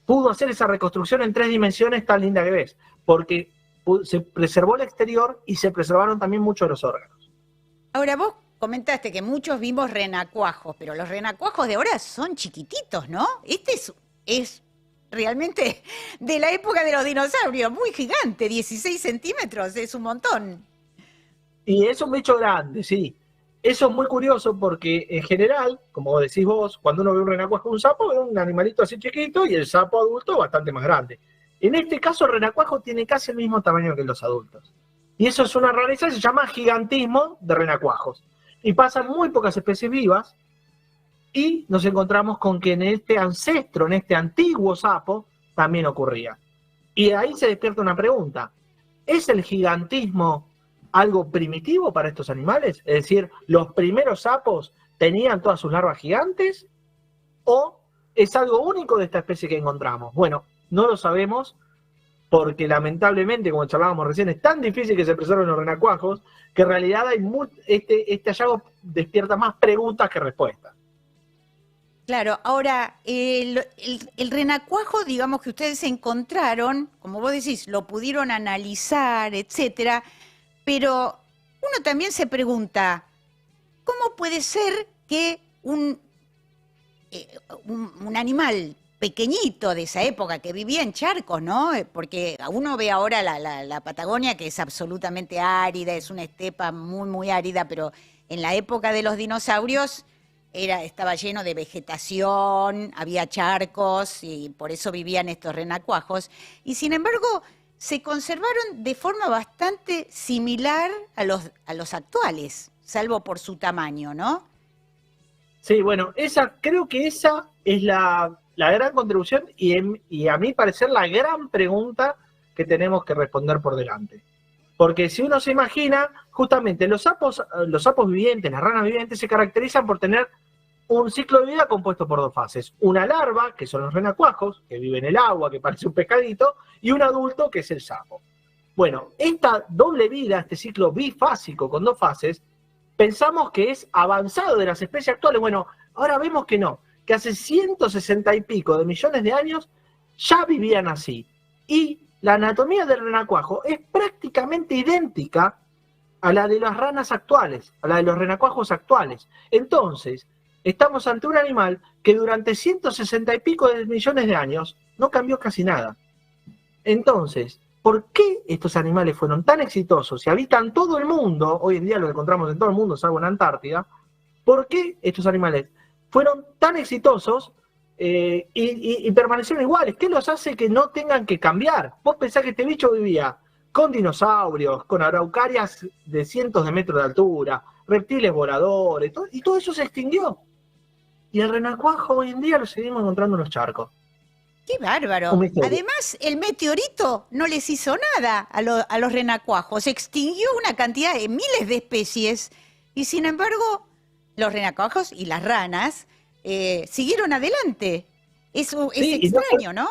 pudo hacer esa reconstrucción en 3 dimensiones tan linda que ves, porque se preservó el exterior y se preservaron también muchos de los órganos. Ahora, vos comentaste que muchos vimos renacuajos, pero los renacuajos de ahora son chiquititos, ¿no? Este es realmente de la época de los dinosaurios, muy gigante, 16 centímetros, es un montón. Y es un bicho grande, sí. Eso es muy curioso porque en general, como decís vos, cuando uno ve un renacuajo de un sapo, ve un animalito así chiquito y el sapo adulto bastante más grande. En este caso, el renacuajo tiene casi el mismo tamaño que los adultos. Y eso es una rareza, se llama gigantismo de renacuajos. Y pasan muy pocas especies vivas y nos encontramos con que en este ancestro, en este antiguo sapo, también ocurría. Y ahí se despierta una pregunta. ¿Es el gigantismo algo primitivo para estos animales? Es decir, ¿los primeros sapos tenían todas sus larvas gigantes? ¿O es algo único de esta especie que encontramos? Bueno, no lo sabemos porque lamentablemente, como charlábamos recién, es tan difícil que se preserven los renacuajos que en realidad hay este hallazgo despierta más preguntas que respuestas. Claro, ahora, el renacuajo, digamos, que ustedes encontraron, como vos decís, lo pudieron analizar, etcétera, pero uno también se pregunta, ¿cómo puede ser que un animal pequeñito de esa época que vivía en charcos, ¿no? Porque uno ve ahora la Patagonia, que es absolutamente árida, es una estepa muy, muy árida, pero en la época de los dinosaurios estaba lleno de vegetación, había charcos y por eso vivían estos renacuajos. Y sin embargo, se conservaron de forma bastante similar a los actuales, salvo por su tamaño, ¿no? Sí, bueno, creo que esa es la gran contribución y a mi parecer la gran pregunta que tenemos que responder por delante. Porque si uno se imagina, justamente los sapos vivientes, las ranas vivientes, se caracterizan por tener un ciclo de vida compuesto por 2 fases. Una larva, que son los renacuajos, que vive en el agua, que parece un pescadito, y un adulto, que es el sapo. Bueno, esta doble vida, este ciclo bifásico con 2 fases, pensamos que es avanzado de las especies actuales. Bueno, ahora vemos que no, que hace 160 y pico de millones de años ya vivían así. Y la anatomía del renacuajo es prácticamente idéntica a la de las ranas actuales, a la de los renacuajos actuales. Entonces, estamos ante un animal que durante 160 y pico de millones de años no cambió casi nada. Entonces, ¿por qué estos animales fueron tan exitosos y habitan todo el mundo? Hoy en día lo encontramos en todo el mundo, salvo en Antártida. ¿Por qué estos animales fueron tan exitosos y permanecieron iguales? ¿Qué los hace que no tengan que cambiar? Vos pensás que este bicho vivía con dinosaurios, con araucarias de cientos de metros de altura, reptiles voladores, y todo eso se extinguió. Y el renacuajo hoy en día lo seguimos encontrando en los charcos. ¡Qué bárbaro! Además, el meteorito no les hizo nada a los renacuajos. Extinguió una cantidad de miles de especies y, sin embargo, los renacuajos y las ranas siguieron adelante. Eso es extraño, ¿no?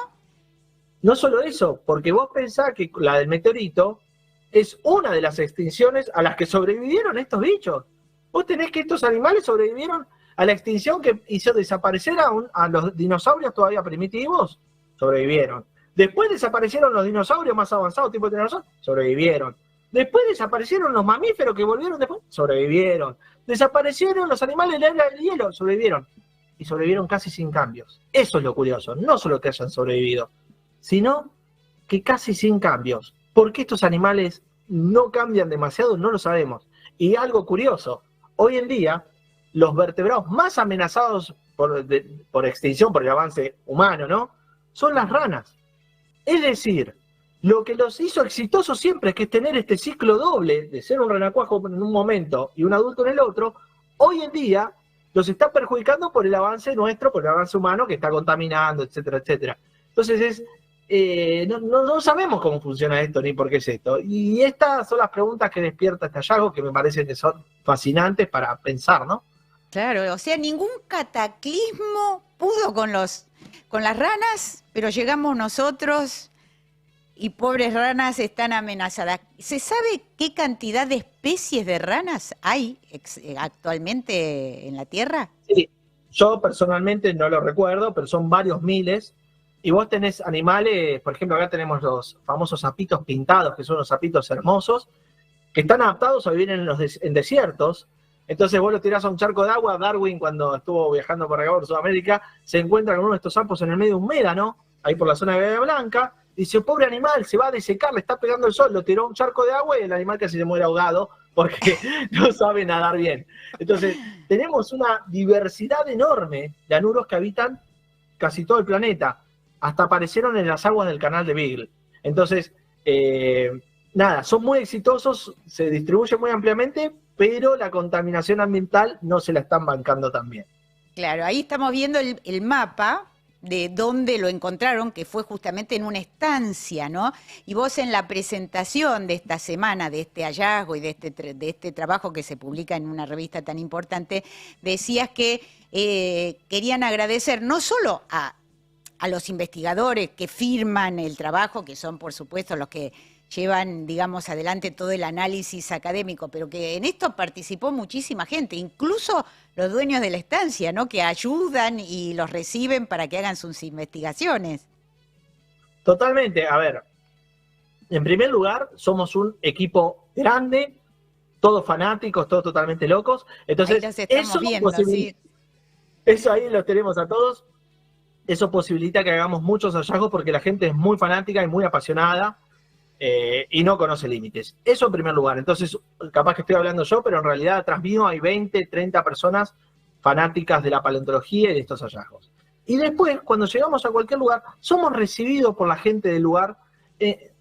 No solo eso, porque vos pensás que la del meteorito es una de las extinciones a las que sobrevivieron estos bichos. Vos tenés que estos animales sobrevivieron a la extinción que hizo desaparecer a los dinosaurios todavía primitivos, sobrevivieron. Después desaparecieron los dinosaurios más avanzados, tipo de tiranosaurio, sobrevivieron. Después desaparecieron los mamíferos que volvieron después, sobrevivieron. Desaparecieron los animales de la era del hielo, sobrevivieron. Y sobrevivieron casi sin cambios. Eso es lo curioso, no solo que hayan sobrevivido, sino que casi sin cambios. ¿Por qué estos animales no cambian demasiado? No lo sabemos. Y algo curioso, hoy en día, los vertebrados más amenazados por extinción, por el avance humano, ¿no? Son las ranas. Es decir, lo que los hizo exitosos siempre, que es tener este ciclo doble de ser un renacuajo en un momento y un adulto en el otro, hoy en día los está perjudicando por el avance nuestro, por el avance humano que está contaminando, etcétera, etcétera. Entonces no sabemos cómo funciona esto ni por qué es esto. Y estas son las preguntas que despierta este hallazgo que me parecen que son fascinantes para pensar, ¿no? Claro, o sea, ningún cataclismo pudo con las ranas, pero llegamos nosotros y pobres ranas están amenazadas. ¿Se sabe qué cantidad de especies de ranas hay actualmente en la Tierra? Sí, yo personalmente no lo recuerdo, pero son varios miles. Y vos tenés animales, por ejemplo, acá tenemos los famosos sapitos pintados, que son los sapitos hermosos, que están adaptados a vivir en desiertos. Entonces vos lo tirás a un charco de agua. Darwin, cuando estuvo viajando por acá por Sudamérica, se encuentra con uno de estos sapos en el medio de un médano, ahí por la zona de Bahía Blanca. Dice, pobre animal, se va a desecar, le está pegando el sol, lo tiró a un charco de agua y el animal casi se muere ahogado porque no sabe nadar bien. Entonces, tenemos una diversidad enorme de anuros que habitan casi todo el planeta. Hasta aparecieron en las aguas del canal de Beagle. Entonces, nada, son muy exitosos, se distribuyen muy ampliamente, pero la contaminación ambiental no se la están bancando tan bien. Claro, ahí estamos viendo el mapa de dónde lo encontraron, que fue justamente en una estancia, ¿no? Y vos en la presentación de esta semana, de este hallazgo y de este trabajo que se publica en una revista tan importante, decías que querían agradecer no solo a los investigadores que firman el trabajo, que son por supuesto los que llevan, digamos, adelante todo el análisis académico, pero que en esto participó muchísima gente, incluso los dueños de la estancia, ¿no? Que ayudan y los reciben para que hagan sus investigaciones. Totalmente. A ver, en primer lugar, somos un equipo grande, todos fanáticos, todos totalmente locos. Entonces, eso viendo, sí. Eso ahí lo tenemos a todos. Eso posibilita que hagamos muchos hallazgos porque la gente es muy fanática y muy apasionada. Y no conoce límites. Eso en primer lugar. Entonces, capaz que estoy hablando yo, pero en realidad atrás mío hay 20, 30 personas fanáticas de la paleontología y de estos hallazgos. Y después, cuando llegamos a cualquier lugar, somos recibidos por la gente del lugar.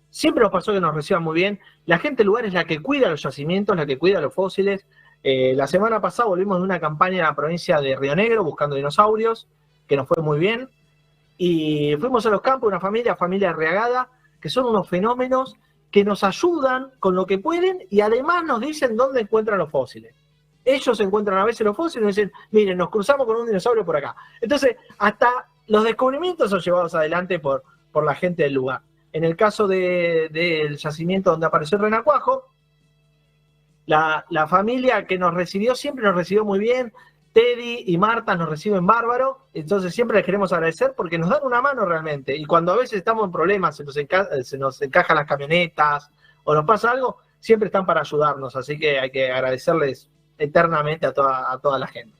Siempre nos pasó que nos reciban muy bien. La gente del lugar es la que cuida los yacimientos, la que cuida los fósiles. La semana pasada volvimos de una campaña en la provincia de Río Negro buscando dinosaurios, que nos fue muy bien. Y fuimos a los campos, una familia Reagada, que son unos fenómenos que nos ayudan con lo que pueden y además nos dicen dónde encuentran los fósiles. Ellos encuentran a veces los fósiles y nos dicen, miren, nos cruzamos con un dinosaurio por acá. Entonces, hasta los descubrimientos son llevados adelante por la gente del lugar. En el caso del yacimiento donde apareció el renacuajo, la familia que nos recibió siempre nos recibió muy bien. Teddy y Marta nos reciben bárbaro, entonces siempre les queremos agradecer porque nos dan una mano realmente. Y cuando a veces estamos en problemas, se nos encajan las camionetas o nos pasa algo, siempre están para ayudarnos. Así que hay que agradecerles eternamente a toda la gente.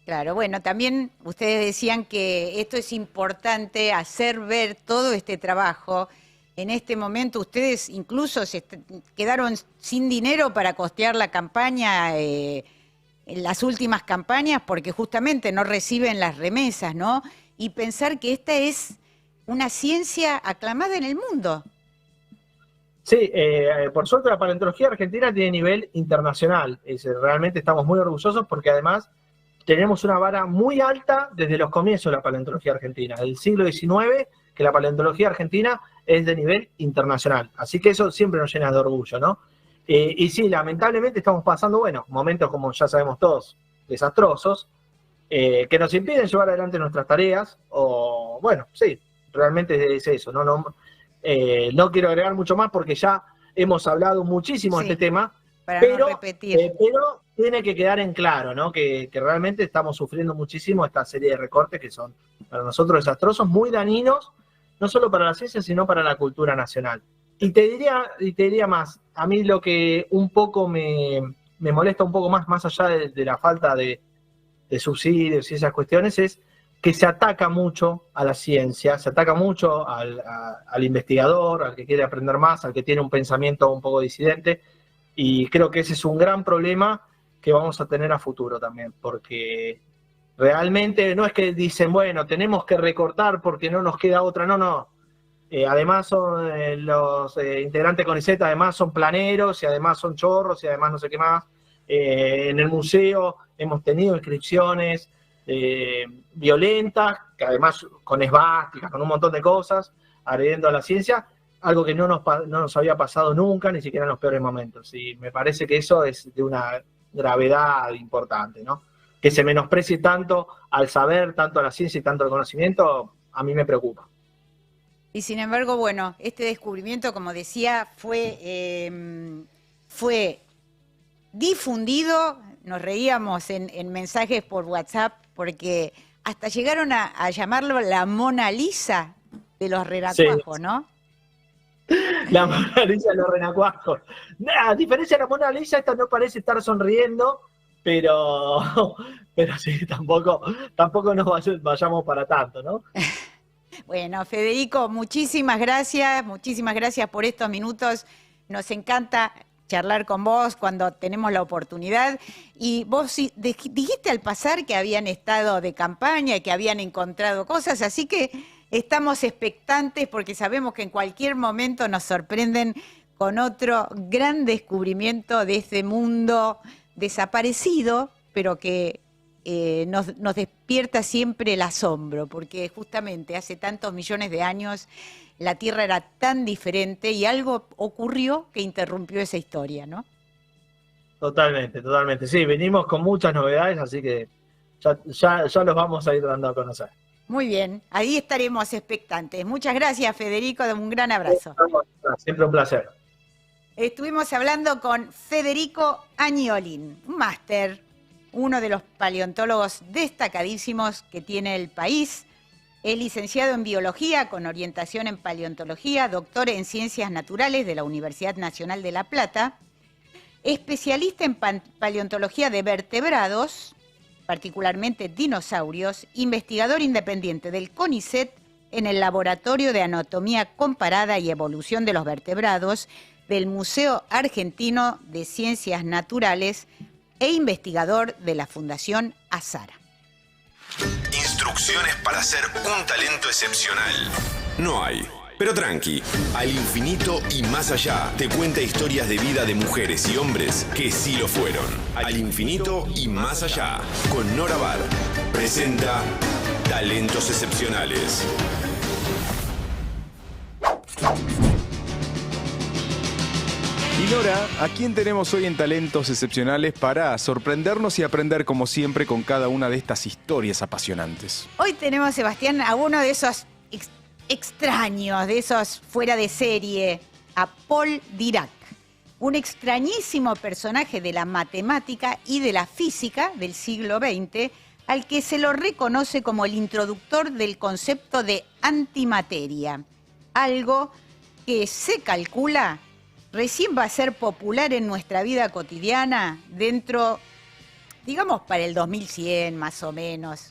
Claro, bueno, también ustedes decían que esto es importante, hacer ver todo este trabajo. En este momento ustedes incluso quedaron sin dinero para costear la campaña, en las últimas campañas, porque justamente no reciben las remesas, ¿no? Y pensar que esta es una ciencia aclamada en el mundo. Sí, por suerte la paleontología argentina tiene nivel internacional. Realmente estamos muy orgullosos porque además tenemos una vara muy alta desde los comienzos de la paleontología argentina. Del siglo XIX, que la paleontología argentina es de nivel internacional. Así que eso siempre nos llena de orgullo, ¿no? Y sí, lamentablemente estamos pasando, bueno, momentos como ya sabemos todos, desastrosos, que nos impiden llevar adelante nuestras tareas, o bueno, sí, realmente es eso. No quiero agregar mucho más porque ya hemos hablado muchísimo de este tema, para no repetir. Pero tiene que quedar en claro, ¿no? Que realmente estamos sufriendo muchísimo esta serie de recortes que son para nosotros desastrosos, muy dañinos, no solo para la ciencia, sino para la cultura nacional. Y te diría más, a mí lo que un poco me molesta un poco más allá de la falta de subsidios y esas cuestiones, es que se ataca mucho a la ciencia, se ataca mucho al investigador, al que quiere aprender más, al que tiene un pensamiento un poco disidente, y creo que ese es un gran problema que vamos a tener a futuro también, porque realmente no es que dicen, bueno, tenemos que recortar porque no nos queda otra, no. Además son los integrantes con CONICET, además son planeros, y además son chorros, y además no sé qué más. En el museo hemos tenido inscripciones violentas, que además con esvásticas, con un montón de cosas, agrediendo a la ciencia, algo que no nos había pasado nunca, ni siquiera en los peores momentos. Y me parece que eso es de una gravedad importante, ¿no? Que se menosprecie tanto al saber, tanto a la ciencia y tanto al conocimiento, a mí me preocupa. Y sin embargo, bueno, este descubrimiento, como decía, fue difundido, nos reíamos en mensajes por WhatsApp, porque hasta llegaron a llamarlo la Mona Lisa de los renacuajos, sí. ¿No? La Mona Lisa de los renacuajos. A diferencia de la Mona Lisa, esta no parece estar sonriendo, pero sí, tampoco nos vayamos para tanto, ¿no? Bueno, Federico, muchísimas gracias por estos minutos. Nos encanta charlar con vos cuando tenemos la oportunidad. Y vos dijiste al pasar que habían estado de campaña y que habían encontrado cosas, así que estamos expectantes porque sabemos que en cualquier momento nos sorprenden con otro gran descubrimiento de este mundo desaparecido, pero que nos despierta siempre el asombro, porque justamente hace tantos millones de años la Tierra era tan diferente y algo ocurrió que interrumpió esa historia, ¿no? Totalmente. Sí, venimos con muchas novedades, así que ya los vamos a ir dando a conocer. Muy bien, ahí estaremos expectantes. Muchas gracias, Federico, un gran abrazo. Siempre un placer. Estuvimos hablando con Federico Agnolin, un máster, uno de los paleontólogos destacadísimos que tiene el país. Es licenciado en Biología con orientación en Paleontología, doctor en Ciencias Naturales de la Universidad Nacional de La Plata, especialista en paleontología de vertebrados, particularmente dinosaurios, investigador independiente del CONICET en el Laboratorio de Anatomía Comparada y Evolución de los Vertebrados del Museo Argentino de Ciencias Naturales e investigador de la Fundación Azara. Instrucciones para ser un talento excepcional. No hay. Pero tranqui, Al Infinito y Más Allá te cuenta historias de vida de mujeres y hombres que sí lo fueron. Al Infinito y Más Allá, con Nora Bar, presenta Talentos Excepcionales. Y Nora, ¿a quién tenemos hoy en Talentos Excepcionales para sorprendernos y aprender como siempre con cada una de estas historias apasionantes? Hoy tenemos, Sebastián, a uno de esos extraños, de esos fuera de serie, a Paul Dirac, un extrañísimo personaje de la matemática y de la física del siglo XX, al que se lo reconoce como el introductor del concepto de antimateria, algo que se calcula recién va a ser popular en nuestra vida cotidiana dentro, digamos, para el 2100 más o menos.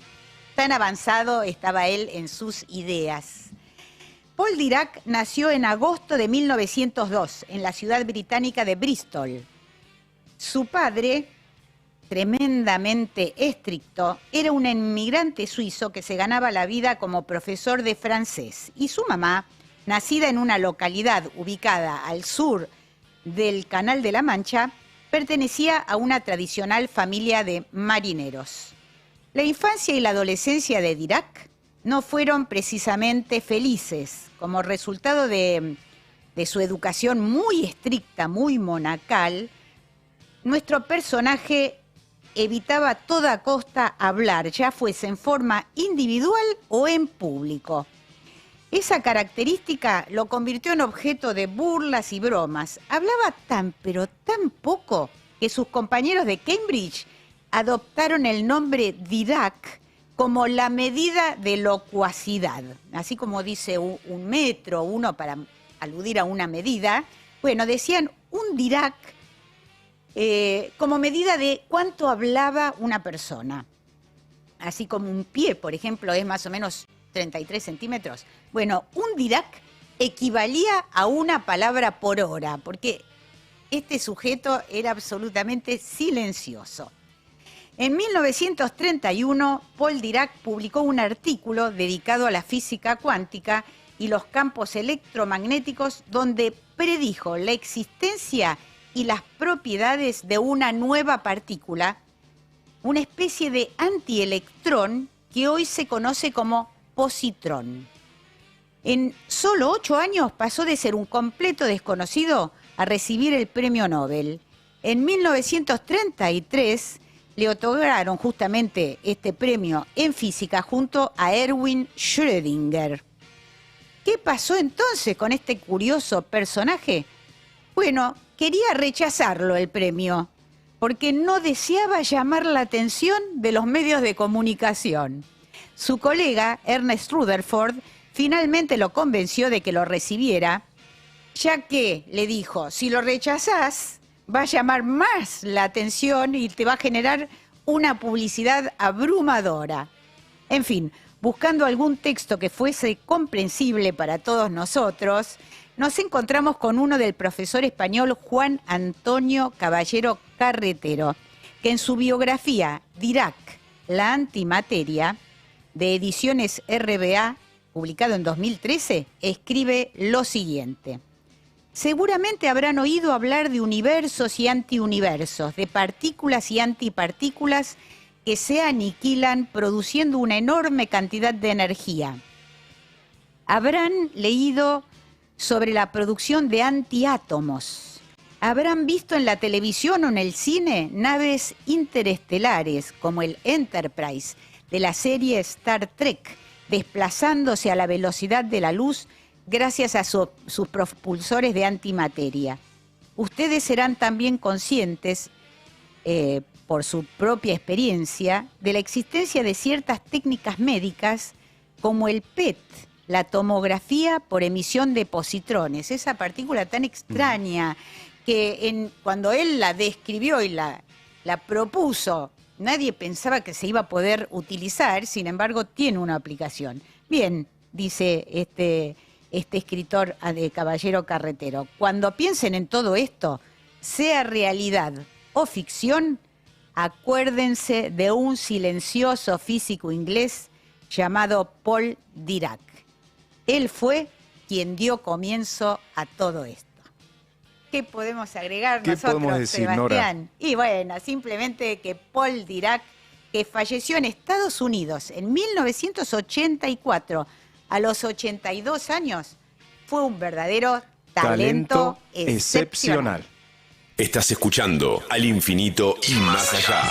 Tan avanzado estaba él en sus ideas. Paul Dirac nació en agosto de 1902 en la ciudad británica de Bristol. Su padre, tremendamente estricto, era un inmigrante suizo que se ganaba la vida como profesor de francés, y su mamá, nacida en una localidad ubicada al sur del Canal de la Mancha, pertenecía a una tradicional familia de marineros. La infancia y la adolescencia de Dirac no fueron precisamente felices. Como resultado de su educación muy estricta, muy monacal, nuestro personaje evitaba a toda costa hablar, ya fuese en forma individual o en público. Esa característica lo convirtió en objeto de burlas y bromas. Hablaba tan, pero tan poco, que sus compañeros de Cambridge adoptaron el nombre Dirac como la medida de locuacidad. Así como dice un metro, uno para aludir a una medida. Bueno, decían un Dirac como medida de cuánto hablaba una persona. Así como un pie, por ejemplo, es más o menos 33 centímetros. Bueno, un Dirac equivalía a una palabra por hora, porque este sujeto era absolutamente silencioso. En 1931, Paul Dirac publicó un artículo dedicado a la física cuántica y los campos electromagnéticos, donde predijo la existencia y las propiedades de una nueva partícula, una especie de antielectrón que hoy se conoce como positrón. En solo 8 años pasó de ser un completo desconocido a recibir el premio Nobel. En 1933 le otorgaron justamente este premio en física junto a Erwin Schrödinger. ¿Qué pasó entonces con este curioso personaje? Bueno, quería rechazarlo el premio, porque no deseaba llamar la atención de los medios de comunicación. Su colega, Ernest Rutherford, finalmente lo convenció de que lo recibiera, ya que, le dijo, si lo rechazás, va a llamar más la atención y te va a generar una publicidad abrumadora. En fin, buscando algún texto que fuese comprensible para todos nosotros, nos encontramos con uno del profesor español Juan Antonio Caballero Carretero, que en su biografía Dirac, la antimateria, de Ediciones RBA, publicado en 2013, escribe lo siguiente. Seguramente habrán oído hablar de universos y antiuniversos, de partículas y antipartículas que se aniquilan produciendo una enorme cantidad de energía. Habrán leído sobre la producción de antiátomos. Habrán visto en la televisión o en el cine naves interestelares como el Enterprise de la serie Star Trek, desplazándose a la velocidad de la luz gracias a sus propulsores de antimateria. Ustedes serán también conscientes, por su propia experiencia, de la existencia de ciertas técnicas médicas como el PET, la tomografía por emisión de positrones, esa partícula tan extraña que cuando él la describió y la propuso, nadie pensaba que se iba a poder utilizar, sin embargo tiene una aplicación. Bien, dice este escritor de Caballero Carretero, cuando piensen en todo esto, sea realidad o ficción, acuérdense de un silencioso físico inglés llamado Paul Dirac. Él fue quien dio comienzo a todo esto. ¿Qué podemos agregar nosotros, podemos decir, Sebastián? Nora? Y bueno, simplemente que Paul Dirac, que falleció en Estados Unidos en 1984, a los 82 años, fue un verdadero talento excepcional. Estás escuchando Al Infinito y Más Allá.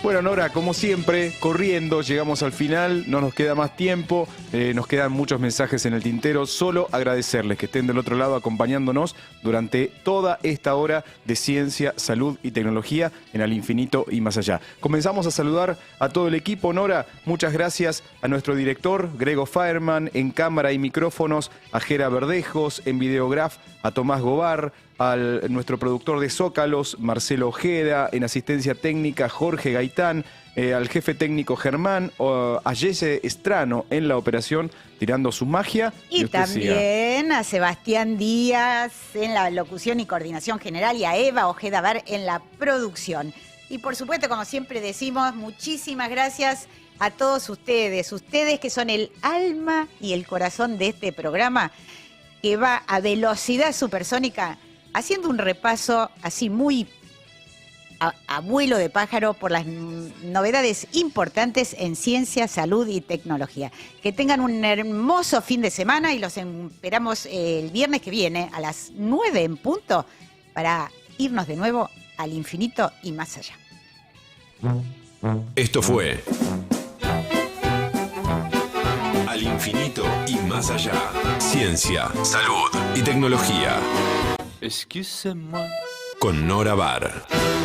Bueno, Nora, como siempre, corriendo, llegamos al final, no nos queda más tiempo, nos quedan muchos mensajes en el tintero, solo agradecerles que estén del otro lado acompañándonos durante toda esta hora de ciencia, salud y tecnología en Al Infinito y Más Allá. Comenzamos a saludar a todo el equipo, Nora, muchas gracias a nuestro director, Grego Fireman, en cámara y micrófonos, a Jera Verdejos, en videograf, a Tomás Gobar, a nuestro productor de Zócalos, Marcelo Ojeda, en asistencia técnica, Jorge Gaitán, al jefe técnico Germán, a Jesse Estrano en la operación, tirando su magia. Y también a Sebastián Díaz en la locución y coordinación general y a Eva Ojeda Bar en la producción. Y por supuesto, como siempre decimos, muchísimas gracias a todos ustedes que son el alma y el corazón de este programa, que va a velocidad supersónica, haciendo un repaso así muy a vuelo de pájaro por las novedades importantes en ciencia, salud y tecnología. Que tengan un hermoso fin de semana y los esperamos el viernes que viene a las 9 en punto para irnos de nuevo al infinito y más allá. Esto fue Al infinito y más allá. Ciencia, salud y tecnología. Con Nora Bar.